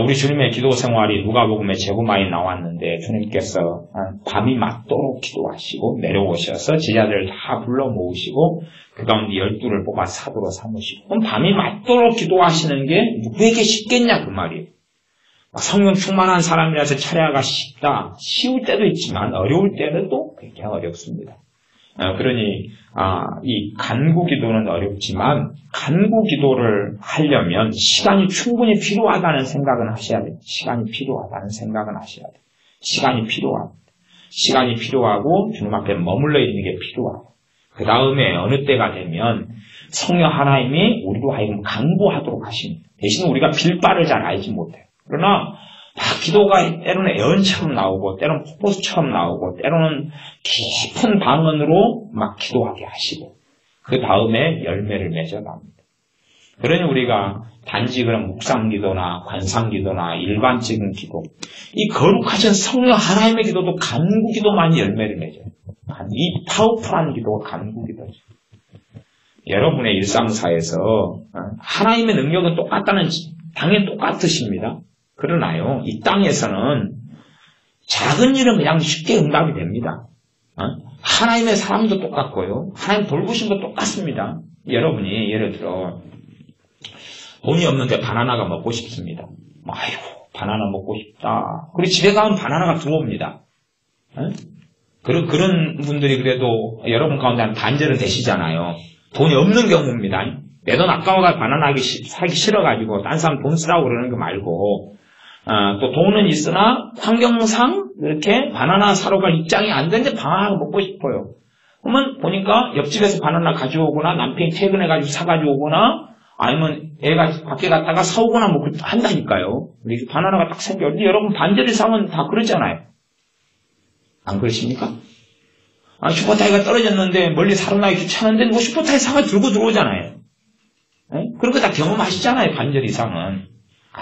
우리 주님의 기도 생활이 누가복음에 제법 많이 나왔는데 주님께서 밤이 맞도록 기도하시고 내려오셔서 제자들을 다 불러 모으시고 그 가운데 12를 뽑아 사도로 삼으시고 그럼 밤이 맞도록 기도하시는 게 누구에게 쉽겠냐 그 말이에요. 성령 충만한 사람이라서 차례가 쉽다. 쉬울 때도 있지만 어려울 때는 또 굉장히 어렵습니다. 그러니 이 간구 기도는 어렵지만 간구 기도를 하려면 시간이 충분히 필요하다는 생각은 하셔야 돼요. 시간이 필요하다는 생각은 하셔야 돼요. 시간이 필요합니다. 시간이 필요하고 주님 앞에 머물러 있는 게 필요하고 그 다음에 어느 때가 되면 성령 하나님이 우리로 하여금 간구하도록 하십니다. 대신 우리가 빌 바를 잘 알지 못해요. 그러나 기도가 때로는 애언처럼 나오고 때로는 폭포수처럼 나오고 때로는 깊은 방언으로 막 기도하게 하시고 그 다음에 열매를 맺어갑니다. 그러니 우리가 단지 그런 묵상기도나 관상기도나 일반적인 기도 이 거룩하신 성령 하나님의 기도도 간구기도만이 열매를 맺어요. 이 파워풀한 기도가 간구기도죠. 여러분의 일상사에서 하나님의 능력은 똑같다는, 당연히 똑같으십니다. 그러나요, 이 땅에서는 작은 일은 그냥 쉽게 응답이 됩니다. 하나님의 사람도 똑같고요, 하나님 돌보심도 똑같습니다. 여러분이 예를 들어 돈이 없는데 바나나가 먹고 싶습니다. 아이고, 바나나 먹고 싶다. 그리고 집에 가면 바나나가 들어옵니다. 그런 분들이 그래도 여러분 가운데 한 반절은 되시잖아요. 돈이 없는 경우입니다. 내 돈 아까워가 바나나 사기 싫어가지고 딴 사람 돈 쓰라고 그러는 거 말고, 또 돈은 있으나 환경상 이렇게 바나나 사러 갈 입장이 안 되는데 바나나 먹고 싶어요. 그러면 보니까 옆집에서 바나나 가져오거나 남편이 퇴근해가지고 사가지고 오거나 아니면 애가 밖에 갔다가 사오거나 뭐 한다니까요. 우리 바나나가 딱 생겨. 여러분 반절 이상은 다 그러잖아요. 안 그러십니까? 슈퍼타이가 떨어졌는데 멀리 사러 나기 귀찮은데 뭐 슈퍼타이 사가 들고 들어오잖아요. 그런 거 다 경험하시잖아요. 반절 이상은.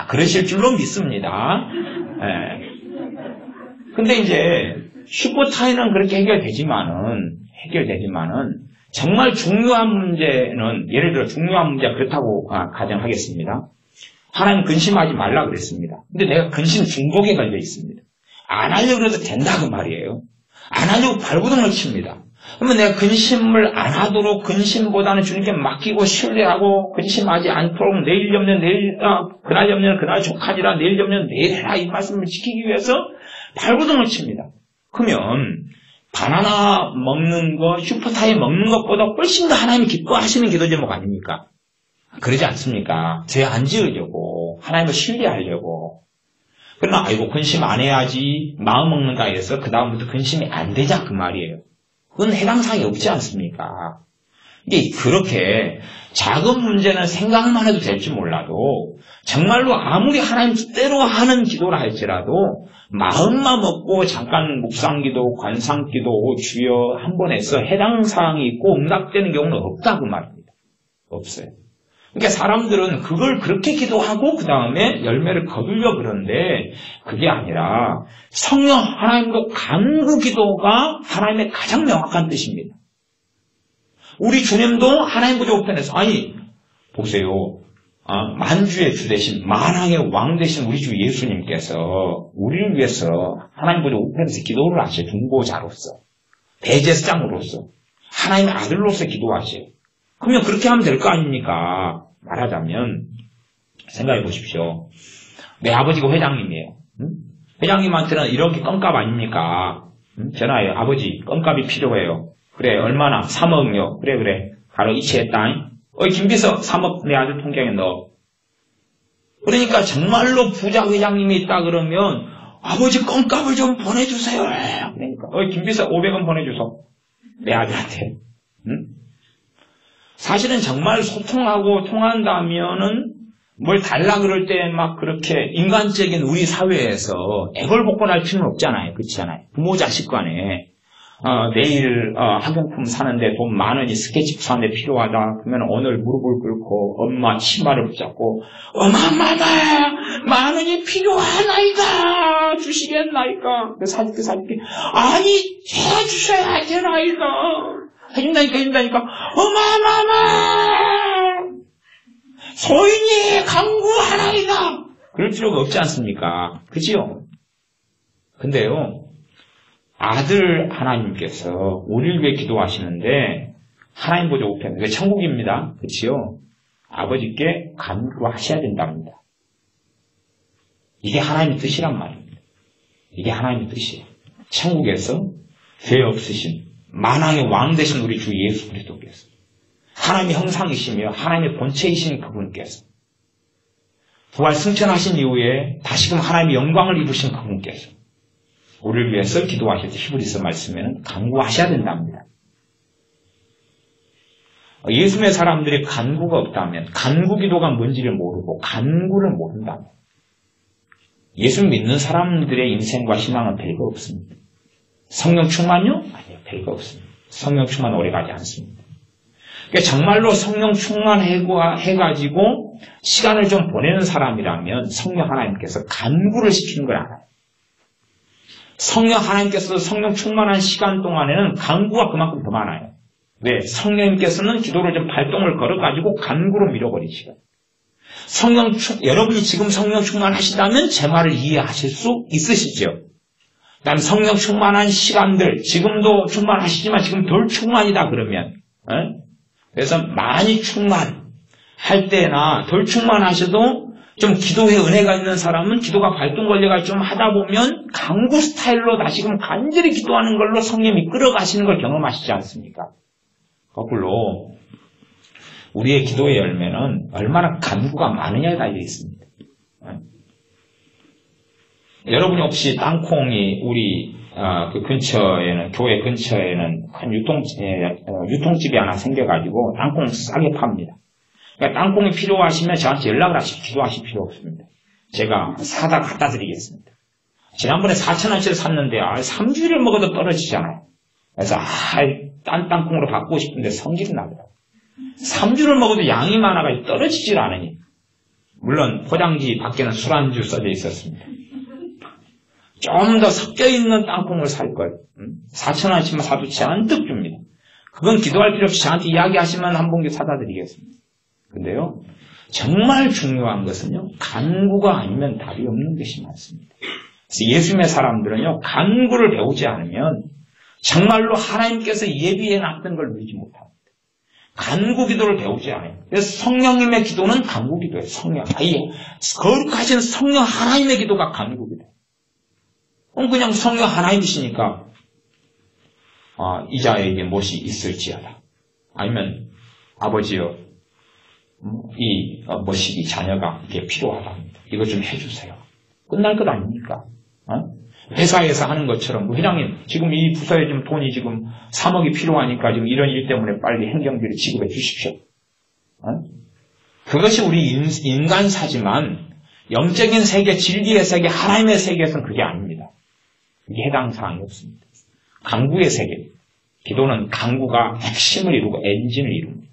그러실 줄로 믿습니다. 근데 이제 슈퍼타이는 그렇게 해결되지만은 정말 중요한 문제는, 예를 들어 중요한 문제가 그렇다고 가정하겠습니다. 하나님 근심하지 말라 그랬습니다. 근데 내가 근심 중독에 걸려 있습니다. 안 하려고 해도 된다 그 말이에요. 안 하려고 발버둥을 칩니다. 그러면 내가 근심을 안 하도록, 근심보다는 주님께 맡기고 신뢰하고 근심하지 않도록 내일 염려 내일, 그날 염려는 그날 족하지라, 내일 염려는 내일 해라, 이 말씀을 지키기 위해서 발버둥을 칩니다. 그러면 바나나 먹는 거, 슈퍼타이 먹는 것보다 훨씬 더 하나님이 기뻐하시는 기도 제목 아닙니까? 그러지 않습니까? 죄 안 지으려고, 하나님을 신뢰하려고. 그러나 아이고 근심 안 해야지, 마음 먹는다 해서 그 다음부터 근심이 안 되자 그 말이에요. 그건 해당 사항이 없지 않습니까? 이게 그렇게 작은 문제는 생각만 해도 될지 몰라도 정말로 아무리 하나님 뜻대로 하는 기도라 할지라도 마음만 먹고 잠깐 묵상기도, 관상기도 주여 한 번 해서 해당 사항이 있고 응답되는 경우는 없다 그 말입니다. 없어요. 그러니까 사람들은 그걸 그렇게 기도하고 그 다음에 열매를 거두려 그러는데 그게 아니라 성령 하나님과 간구 기도가 하나님의 가장 명확한 뜻입니다. 우리 주님도 하나님 보좌 우편에서, 보세요. 만주의 주 되신, 만왕의 왕 되신 우리 주 예수님께서 우리를 위해서 하나님 보좌 우편에서 기도를 하셔요. 중보자로서, 대제사장으로서, 하나님의 아들로서 기도하셔요. 그러면 그렇게 하면 될 거 아닙니까? 말하자면 생각해 보십시오. 내 아버지가 회장님이에요. 회장님한테는 이렇게 껌값 아닙니까? 전화해요. 아버지 껌값이 필요해요. 그래 얼마나? 3억요. 그래 바로 이체했다. 김비서 3억 내 아들 통장에 넣어. 그러니까 정말로 부자 회장님이 있다 그러면 아버지 껌값을 좀 보내주세요. 그러니까 김비서 500원 보내주소. 내 아들한테. 사실은 정말 소통하고 통한다면은 뭘 달라 그럴 때 막 그렇게 인간적인 우리 사회에서 애걸복걸할 필요는 없잖아요. 그렇잖아요. 부모 자식 간에 내일 학용품 사는데 돈 10,000원이 스케치북 사는데 필요하다. 그러면 오늘 무릎을 꿇고 엄마 치마를 붙잡고 엄마 10,000원이 필요하나이다. 주시겠나이까. 사줄게. 아니 해주셔야 되나이까. 해준다니까. 어마마마! 소인이 강구하나이다! 그럴 필요가 없지 않습니까? 그지요? 근데요, 아들 하나님께서 우리를 위해 기도하시는데, 하나님 보좌 우편에, 그게 천국입니다. 그치요? 아버지께 간구하셔야 된답니다. 이게 하나님의 뜻이란 말입니다. 이게 하나님의 뜻이에요. 천국에서 죄 없으신, 만왕의 왕 되신 우리 주 예수 그리스도께서, 하나님의 형상이시며 하나님의 본체이신 그분께서, 부활 승천하신 이후에 다시금 하나님의 영광을 입으신 그분께서 우리를 위해서 기도하셨죠. 히브리서 말씀에는 간구하셔야 된답니다. 예수님의 사람들이 간구가 없다면, 간구 기도가 뭔지를 모르고 간구를 모른다면 예수 믿는 사람들의 인생과 신앙은 별거 없습니다. 성령 충만요? 아니요, 별거 없습니다. 성령 충만 오래가지 않습니다. 그러니까 정말로 성령 충만해가지고 시간을 좀 보내는 사람이라면 성령 하나님께서 간구를 시키는 걸 알아요. 성령 하나님께서 성령 충만한 시간 동안에는 간구가 그만큼 더 많아요. 왜? 성령님께서는 기도를 좀 발동을 걸어가지고 간구로 밀어버리시거든요. 여러분이 지금 성령 충만하시다면 제 말을 이해하실 수 있으시죠? 난 성령 충만한 시간들, 지금도 충만하시지만 지금 덜 충만이다 그러면, 그래서 많이 충만할 때나 덜 충만하셔도 좀 기도에 은혜가 있는 사람은 기도가 발동 권리가 좀 하다 보면 간구 스타일로 다시금 간절히 기도하는 걸로 성령이 끌어가시는 걸 경험하시지 않습니까? 거꾸로 우리의 기도의 열매는 얼마나 간구가 많으냐에 달려 있습니다. 여러분이 혹시 땅콩이 우리 그 근처에는 교회 근처에는 큰 유통집이 하나 생겨가지고 땅콩 싸게 팝니다. 그러니까 땅콩이 필요하시면 저한테 연락을 하시고 기도하실 필요 없습니다. 제가 사다 갖다 드리겠습니다. 지난번에 4,000원짜리 샀는데 3주를 먹어도 떨어지잖아요. 그래서 딴 땅콩으로 바꾸고 싶은데 성질이 나더라고요. 3주를 먹어도 양이 많아가지고 떨어지질 않으니. 물론 포장지 밖에는 술안주 써져 있었습니다. 좀 더 섞여있는 땅콩을 살 걸. 4,000원치만 사도 잔뜩 줍니다. 그건 기도할 필요 없이 저한테 이야기하시면 한 봉지 사다 드리겠습니다. 근데요, 정말 중요한 것은요, 간구가 아니면 답이 없는 것이 많습니다. 그래서 예수님의 사람들은요, 간구를 배우지 않으면 정말로 하나님께서 예비해 놨던 걸 누리지 못합니다. 간구 기도를 배우지 않아요. 그래서 성령님의 기도는 간구 기도예요. 거룩하신 성령 하나님의 기도가 간구 기도예요. 그냥 성령 하나님이시니까 이 자에게 무엇이 있을지어다. 아니면 아버지여 이 자녀가 이게 필요하답니다. 이거 좀 해주세요. 끝날 것 아닙니까? 회사에서 하는 것처럼 회장님 지금 이 부서에 좀 돈이 지금 3억이 필요하니까 지금 이런 일 때문에 빨리 행정비를 지급해 주십시오. 그것이 우리 인간사지만 영적인 세계, 진리의 세계, 하나님의 세계에서는 그게 아닙니다. 이게 해당 사항이 없습니다. 간구의 세계, 기도는 간구가 핵심을 이루고 엔진을 이룹니다.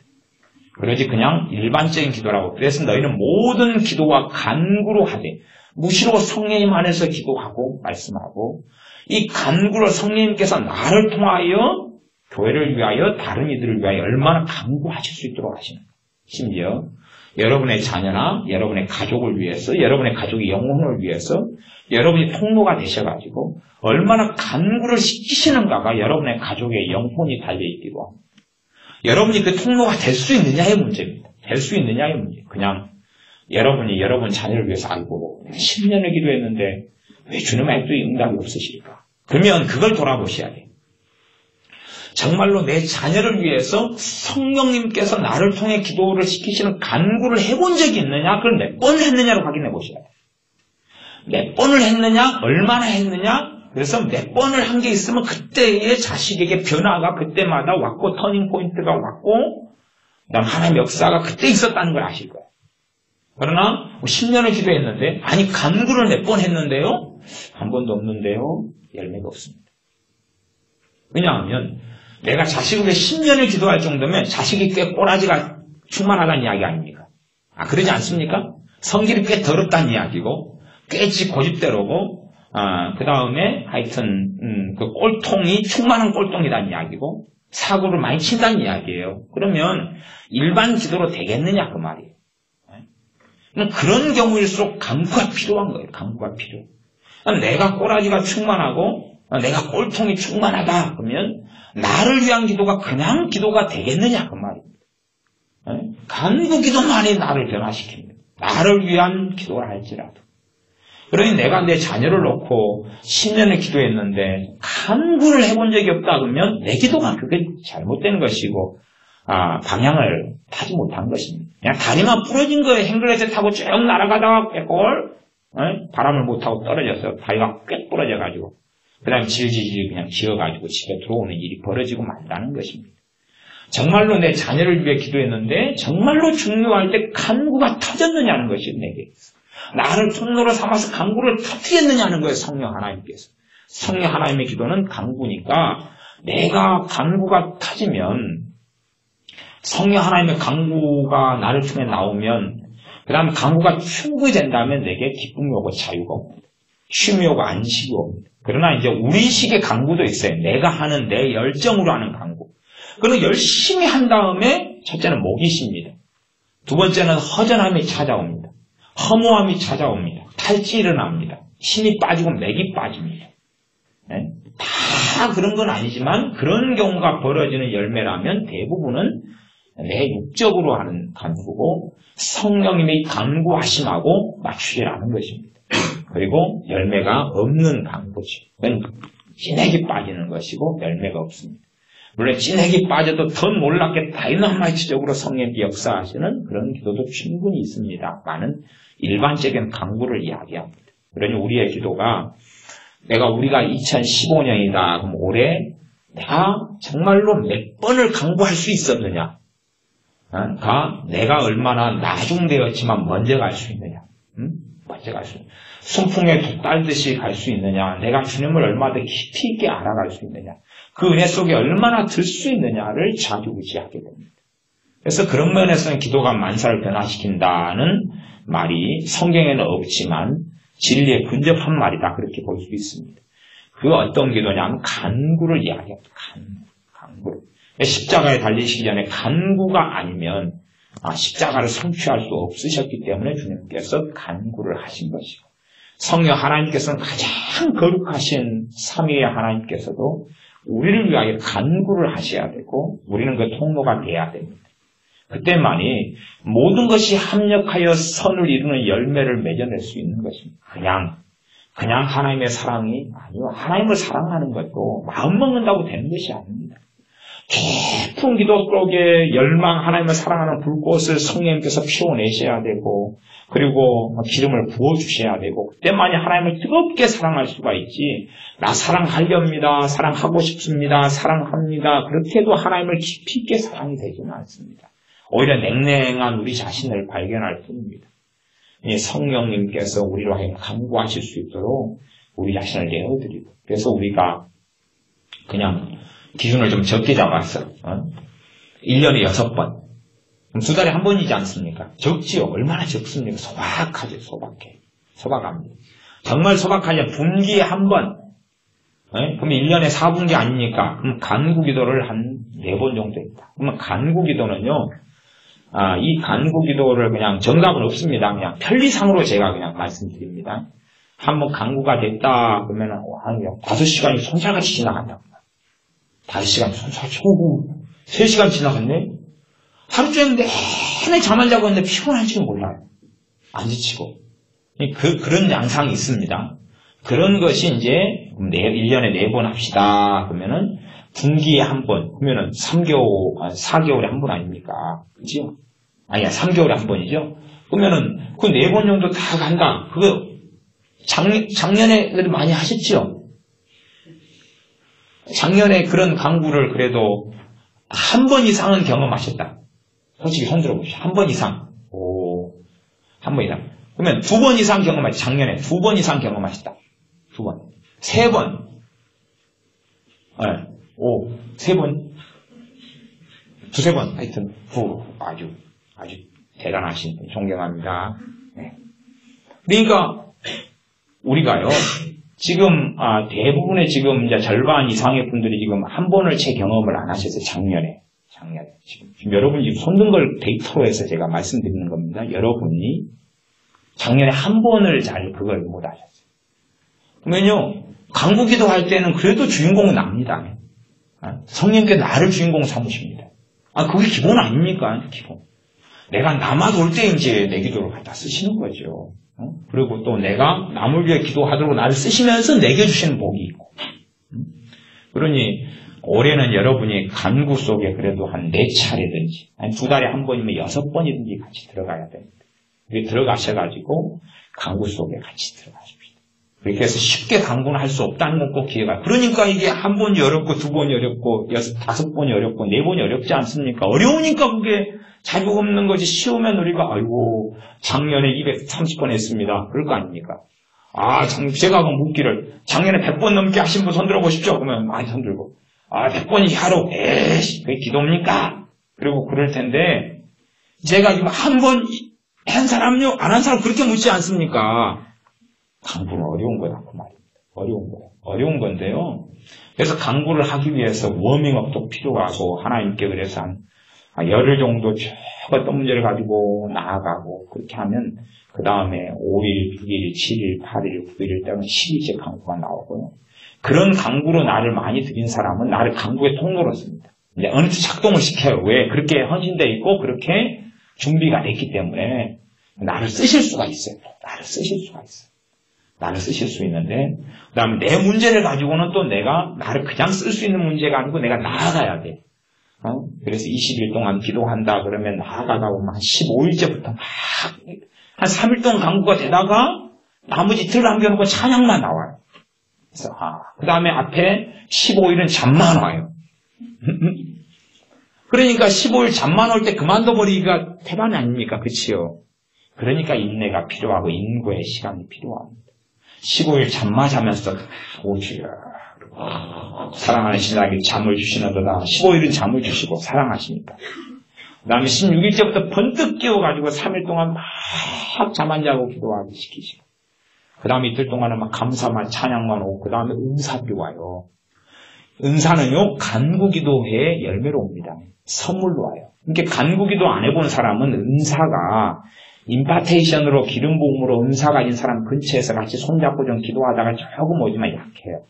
그러지 그냥 일반적인 기도라고. 그래서 너희는 모든 기도와 간구로 하되 무시로 성령님 안에서 기도하고 말씀하고 이 간구로 성령님께서 나를 통하여 교회를 위하여 다른 이들을 위하여 얼마나 간구하실 수 있도록 하시는 거예요. 심지어 여러분의 자녀나 여러분의 가족을 위해서 여러분의 가족의 영혼을 위해서 여러분이 통로가 되셔가지고 얼마나 간구를 시키시는가가 여러분의 가족의 영혼이 달려있기도 합니다. 여러분이 그 통로가 될 수 있느냐의 문제입니다. 될 수 있느냐의 문제. 그냥 여러분이 여러분 자녀를 위해서 알고 10년을 기도했는데 왜 주님의 아직도 응답이 없으실까? 그러면 그걸 돌아보셔야 돼요. 정말로 내 자녀를 위해서 성령님께서 나를 통해 기도를 시키시는 간구를 해본 적이 있느냐? 그걸 몇 번 했느냐로 확인해 보셔야 돼요. 몇 번을 했느냐? 얼마나 했느냐? 그래서 몇 번을 한 게 있으면 그때의 자식에게 변화가 그때마다 왔고 터닝 포인트가 왔고 그다음 하나님의 역사가 그때 있었다는 걸 아실 거예요. 그러나 10년을 기도했는데 아니 간구를 몇 번 했는데요? 한 번도 없는데요? 열매가 없습니다. 왜냐하면 내가 자식을 위해 10년을 기도할 정도면 자식이 꽤 꼬라지가 충만하다는 이야기 아닙니까? 그러지 않습니까? 성질이 꽤 더럽다는 이야기고 꽤 고집대로고 그 다음에 하여튼 그 꼴통이 충만한 꼴통이라는 이야기고 사고를 많이 친다는 이야기예요. 그러면 일반 기도로 되겠느냐 그 말이에요. 그런 경우일수록 간구가 필요한 거예요. 간구가 필요해요. 내가 꼬라지가 충만하고 내가 꼴통이 충만하다 그러면 나를 위한 기도가 그냥 기도가 되겠느냐 그 말입니다. 간구 기도만이 나를 변화시킵니다. 나를 위한 기도를 할지라도. 그러니 내가 내 자녀를 놓고 10년을 기도했는데 간구를 해본 적이 없다 그러면 내 기도가 그게 잘못된 것이고 방향을 타지 못한 것입니다. 그냥 다리만 부러진 거에 행글렛에 타고 쭉 날아가다가 꾀꼴 바람을 못타고 떨어져서 다리가 꽤 부러져가지고 그 다음에 질질 그냥 지어가지고 집에 들어오는 일이 벌어지고 말다는 것입니다. 정말로 내 자녀를 위해 기도했는데 정말로 중요할 때 간구가 터졌느냐는 것이 내게 나를 통로로 삼아서 간구를 터뜨렸느냐는 거예요. 성령 하나님께서. 성령 하나님의 기도는 간구니까 내가 간구가 터지면 성령 하나님의 간구가 나를 통해 나오면 그 다음에 간구가 충분히 된다면 내게 기쁨이 오고 자유가 옵니다. 쉼이 오고 안식이 옵니다. 그러나 이제 우리식의 간구도 있어요. 내가 하는 내 열정으로 하는 간구. 그리고 열심히 한 다음에 첫째는 목이 쉽니다. 두 번째는 허전함이 찾아옵니다. 허무함이 찾아옵니다. 탈진이 일어납니다. 힘이 빠지고 맥이 빠집니다. 네? 다 그런 건 아니지만 그런 경우가 벌어지는 열매라면 대부분은 내 육적으로 하는 간구고 성령님의 간구하심하고 맞추리라는 것입니다. 그리고 열매가 없는 간구죠. 그건 진액이 빠지는 것이고 열매가 없습니다. 물론 진액이 빠져도 더 놀랍게 다이너마이트적으로 성령이 역사하시는 그런 기도도 충분히 있습니다만은 일반적인 간구를 이야기합니다. 그러니 우리의 기도가 우리가 2015년이다. 그럼 올해 내가 정말로 몇 번을 간구할 수 있었느냐? 내가 얼마나 나중되었지만 먼저 갈 수 있느냐? 먼저 갈 수 있느냐? 순풍에 돛 달듯이 갈 수 있느냐? 내가 주님을 얼마나 깊이 있게 알아갈 수 있느냐? 그 은혜 속에 얼마나 들 수 있느냐를 좌지우지하게 됩니다. 그래서 그런 면에서는 기도가 만사를 변화시킨다는 말이 성경에는 없지만 진리에 근접한 말이다. 그렇게 볼 수 있습니다. 그 어떤 기도냐면 간구를 이야기합니다. 간구. 십자가에 달리시기 전에 간구가 아니면 십자가를 성취할 수 없으셨기 때문에 주님께서 간구를 하신 것이고 성령 하나님께서는 가장 거룩하신 삼위의 하나님께서도 우리를 위하여 간구를 하셔야 되고 우리는 그 통로가 돼야 됩니다. 그때만이 모든 것이 합력하여 선을 이루는 열매를 맺어낼 수 있는 것입니다. 그냥 하나님의 사랑이 아니요. 하나님을 사랑하는 것도 마음 먹는다고 되는 것이 아닙니다. 깊은 기도 속에 열망 하나님을 사랑하는 불꽃을 성령님께서 피워내셔야 되고 그리고 기름을 부어주셔야 되고 그때만이 하나님을 뜨겁게 사랑할 수가 있지 나 사랑하렵니다. 사랑하고 싶습니다. 사랑합니다. 그렇게 해도 하나님을 깊이 있게 사랑이 되지는 않습니다. 오히려 냉랭한 우리 자신을 발견할 뿐입니다. 성령님께서 우리로 하여금 간구하실 수 있도록 우리 자신을 내어드리고 그래서 우리가 그냥 기준을 좀 적게 잡았어. 1년에 6번. 그럼 2달에 한 번이지 않습니까? 적지요. 얼마나 적습니까? 소박하죠. 소박합니다. 정말 소박하냐. 분기에 한 번. 그럼 1년에 4분기 아닙니까? 그럼 간구 기도를 한 4번 정도 했다. 그러면 간구 기도는요. 이 간구 기도를 그냥 정답은 없습니다. 그냥 편리상으로 제가 그냥 말씀드립니다. 한번 간구가 됐다 그러면 한 5시간이 손살같이 지나간다. 5시간 손살같이 3시간 지나갔네? 하루 종일 내내 잠 안 자고 있는데 피곤한지는 몰라요. 안 지치고. 그런 양상이 있습니다. 그런 것이 이제 1년에 4번 합시다. 그러면은 분기에 한 번, 그러면은 4개월에 한 번 아닙니까? 그죠? 아니야, 3개월에 한 번이죠? 그러면은 그 4번 정도 다 간다. 그거 작년에 그래도 많이 하셨죠? 작년에 그런 간구를 그래도 한 번 이상은 경험하셨다. 솔직히 손 들어보시죠. 한 번 이상. 한 번 이상. 그러면 2번 이상 경험하셨다. 작년에 2번 이상 경험하셨다. 2번. 3번. 3번. 2-3번. 하여튼, 아주 대단하신 분, 존경합니다. 네. 그러니까, 우리가요, 지금, 대부분의 지금 이제 절반 이상의 분들이 지금 한 번을 채 경험을 안 하셨어요. 작년에. 지금 여러분이 손든 걸 데이터로 해서 제가 말씀드리는 겁니다. 여러분이 작년에 한 번을 그걸 못 하셨어요. 그러면요, 간구 기도할 때는 그래도 주인공은 납니다. 성령께 나를 주인공 삼으십니다. 그게 기본 아닙니까? 기본. 내가 남아 돌 때 이제 내 기도를 갖다 쓰시는 거죠. 그리고 또 내가 남을 위해 기도하도록 나를 쓰시면서 내게 주시는 복이 있고. 그러니 올해는 여러분이 간구 속에 그래도 한 4차례든지, 아니 2달에 한 번이면 6번이든지 같이 들어가야 됩니다. 그게 들어가셔가지고 간구 속에 같이 들어가십시오. 그렇게 해서 쉽게 간구는 할 수 없다는 건 꼭 기회가. 그러니까 이게 한 번이 어렵고 2번이 어렵고 5번이 어렵고 4번이 어렵지 않습니까? 어려우니까 그게 자주 없는 거지. 쉬우면 우리가 작년에 230번 했습니다. 그럴 거 아닙니까? 제가 그 묻기를 작년에 100번 넘게 하신 분 손 들어보십시오. 그러면 많이 손 들고 100번이 하루 그게 기도입니까? 그리고 그럴 텐데 제가 지금 한 번 한 사람요 안 한 사람 그렇게 묻지 않습니까? 간구는 어려운 거다 그 말입니다. 어려운 거다. 어려운 건데요. 그래서 간구를 하기 위해서 워밍업도 필요하고 하나님께 그래서 한 열흘 정도 쭉 어떤 문제를 가지고 나아가고 그렇게 하면 그 다음에 5일, 6일, 7일, 8일, 9일 때는 10일째 간구가 나오고요. 그런 간구로 나를 많이 드린 사람은 나를 간구의 통로로 씁니다. 이제 어느 때 작동을 시켜요. 왜? 그렇게 헌신되어 있고 그렇게 준비가 됐기 때문에 나를 쓰실 수가 있어요. 나를 쓰실 수가 있어요. 나를 쓰실 수 있는데 그 다음에 내 문제를 가지고는 또 내가 나를 그냥 쓸 수 있는 문제가 아니고 내가 나아가야 돼. 그래서 20일 동안 기도한다 그러면 나아가다 보면 한 15일째부터 막 한 3일 동안 간구가 되다가 나머지 이틀 남겨놓고 찬양만 나와요. 그래서 그 다음에 앞에 15일은 잠만 와요. 그러니까 15일 잠만 올 때 그만둬버리기가 태반 아닙니까? 그치요? 그러니까 인내가 필요하고 인고의 시간이 필요합니다. 15일 잠만 자면서 오주여 사랑하는 신랑에게 잠을 주시는도다. 15일은 잠을 주시고 사랑하시니까. 그 다음에 16일째부터 번뜩 깨워가지고 3일 동안 막 잠 안 자고 기도하기 시키시고 그 다음에 이틀 동안은 막 감사만 찬양만 오고 그 다음에 은사들이 와요. 은사는요 간구기도회의 열매로 옵니다. 선물로 와요. 그러니까 간구기도 안 해본 사람은 은사가 임파테이션으로 기름 부음으로 은사 가진 사람 근처에서 같이 손잡고 좀 기도하다가 조금 오지만 약해요.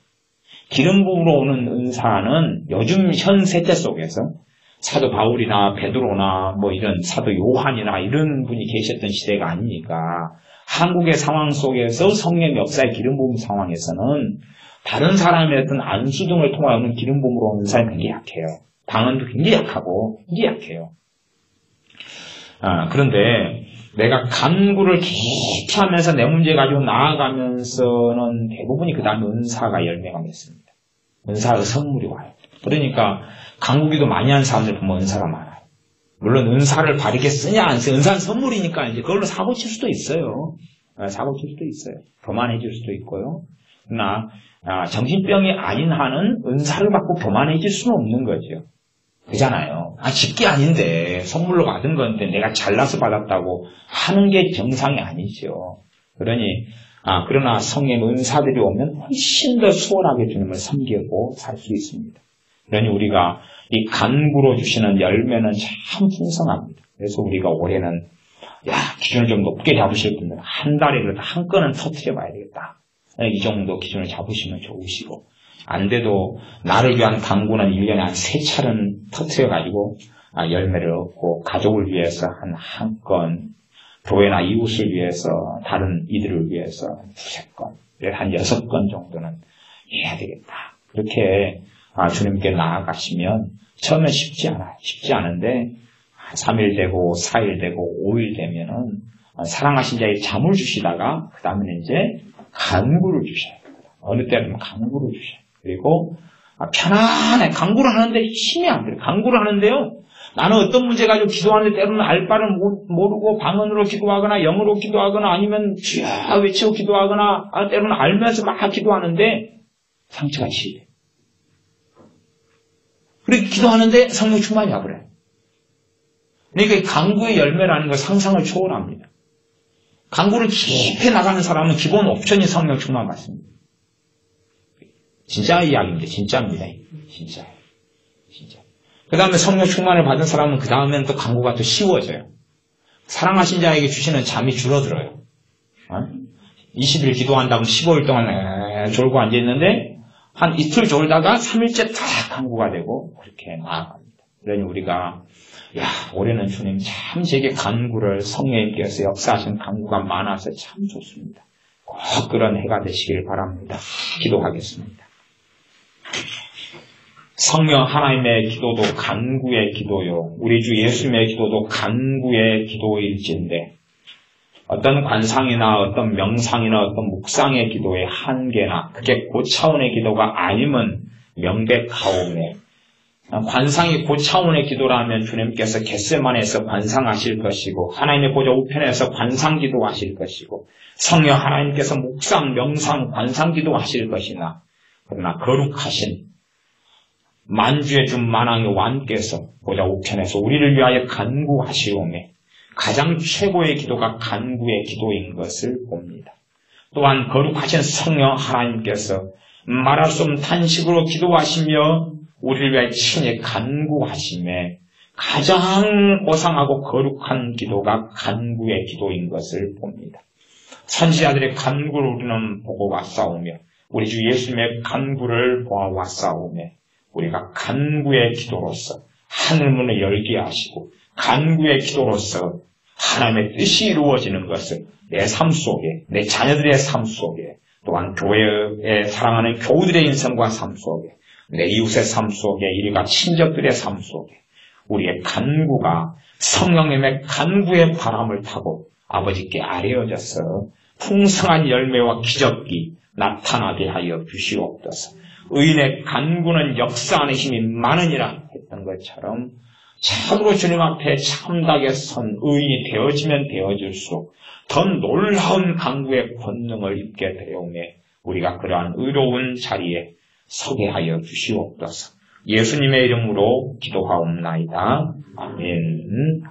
기름 부음으로 오는 은사는 요즘 현 세대 속에서 사도 바울이나 베드로나 뭐 이런 사도 요한이나 이런 분이 계셨던 시대가 아니니까 한국의 상황 속에서 성령 역사의 기름 부음 상황에서는 다른 사람의 어떤 안수 등을 통하여는 기름 부음으로 오는 은사는 굉장히 약해요. 방언도 굉장히 약하고 굉장히 약해요. 그런데 내가 간구를 깊이 하면서 내 문제 가지고 나아가면서는 대부분이 그 다음에 은사가 열매가 맺습니다. 은사의 선물이 와요. 그러니까 간구기도 많이 하는 사람들 보면 은사가 많아요. 물론 은사를 바르게 쓰냐 안 쓰냐 은사는 선물이니까 이제 그걸로 사고 칠 수도 있어요. 사고 칠 수도 있어요. 교만해질 수도 있고요. 그러나 정신병이 아닌 한은 은사를 받고 교만해질 수는 없는 거죠. 그잖아요. 집게 아닌데 선물로 받은 건데 내가 잘나서 받았다고 하는 게 정상이 아니죠. 그러나 성령 은사들이 오면 훨씬 더 수월하게 주님을 섬기고 살 수 있습니다. 그러니 우리가 이 간구로 주시는 열매는 참 풍성합니다. 그래서 우리가 올해는 기준을 좀 높게 잡으실 분들은 한 달에 그래도 한 건은 터뜨려 봐야 되겠다. 이 정도 기준을 잡으시면 좋으시고 안 돼도 나를 위한 간구는 1년에 한 3차례는 터뜨려가지고 열매를 얻고 가족을 위해서 한 건, 교회나 이웃을 위해서 다른 이들을 위해서 2-3건, 한 6건 정도는 해야 되겠다. 그렇게 주님께 나아가시면 처음엔 쉽지 않아요. 쉽지 않은데 3일 되고 4일 되고 5일 되면은 사랑하신 자에게 잠을 주시다가 그 다음에는 이제 간구를 주셔요. 어느 때는 간구를 주셔요. 그리고 편안해. 간구를 하는데 힘이 안 들어요. 간구를 하는데요. 나는 어떤 문제 가지고 기도하는데 때로는 알바를 모르고 방언으로 기도하거나 영어로 기도하거나 아니면 주야 외치고 기도하거나 때로는 알면서 막 기도하는데 상처가 치유돼요. 그렇게 기도하는데 성령 충만이 와버려요. 그러니까 간구의 열매라는 건 상상을 초월합니다. 간구를 깊이 나가는 사람은 기본 옵션이 성령 충만 받습니다. 진짜 이야기입니다. 진짜입니다. 진짜예요. 진짜. 그 다음에 성령 충만을 받은 사람은 그 다음에는 또 간구가 또 쉬워져요. 사랑하신 자에게 주시는 잠이 줄어들어요. 20일 기도한다고 15일 동안 졸고 앉아있는데 한 이틀 졸다가 3일째 딱 간구가 되고 그렇게 나아갑니다. 그러니 우리가 올해는 주님 참 제게 간구를 성령님께서 역사하신 간구가 많아서 참 좋습니다. 꼭 그런 해가 되시길 바랍니다. 기도하겠습니다. 성령 하나님의 기도도 간구의 기도요. 우리 주 예수님의 기도도 간구의 기도일진데 어떤 관상이나 어떤 명상이나 어떤 묵상의 기도의 한계나 그게 고차원의 기도가 아니면 명백하오매 관상이 고차원의 기도라면 주님께서 겟세마네에서 관상하실 것이고 하나님의 보좌 우편에서 관상 기도하실 것이고 성령 하나님께서 묵상, 명상, 관상 기도하실 것이나 그러나 거룩하신 만주의 주 만왕의 왕께서 보좌 우편에서 우리를 위하여 간구하시오매 가장 최고의 기도가 간구의 기도인 것을 봅니다. 또한 거룩하신 성령 하나님께서 말할 수 없는 탄식으로 기도하시며 우리를 위해 친히 간구하심에 가장 고상하고 거룩한 기도가 간구의 기도인 것을 봅니다. 선지자들의 간구를 우리는 보고 왔사오며 우리 주 예수님의 간구를 보아왔사오며 우리가 간구의 기도로서 하늘문을 열게 하시고 간구의 기도로서 하나님의 뜻이 이루어지는 것을 내 삶 속에, 내 자녀들의 삶 속에, 또한 교회에 사랑하는 교우들의 인생과 삶 속에, 내 이웃의 삶 속에, 이리가 친척들의 삶 속에 우리의 간구가 성령님의 간구의 바람을 타고 아버지께 아뢰어져서 풍성한 열매와 기적이 나타나게 하여 주시옵소서. 의인의 간구는 역사하는 힘이 많으니라 했던 것처럼 참으로 주님 앞에 참다게 선 의인이 되어지면 되어질수록 더 놀라운 간구의 권능을 입게 되오며 우리가 그러한 의로운 자리에 서게 하여 주시옵소서. 예수님의 이름으로 기도하옵나이다. 아멘.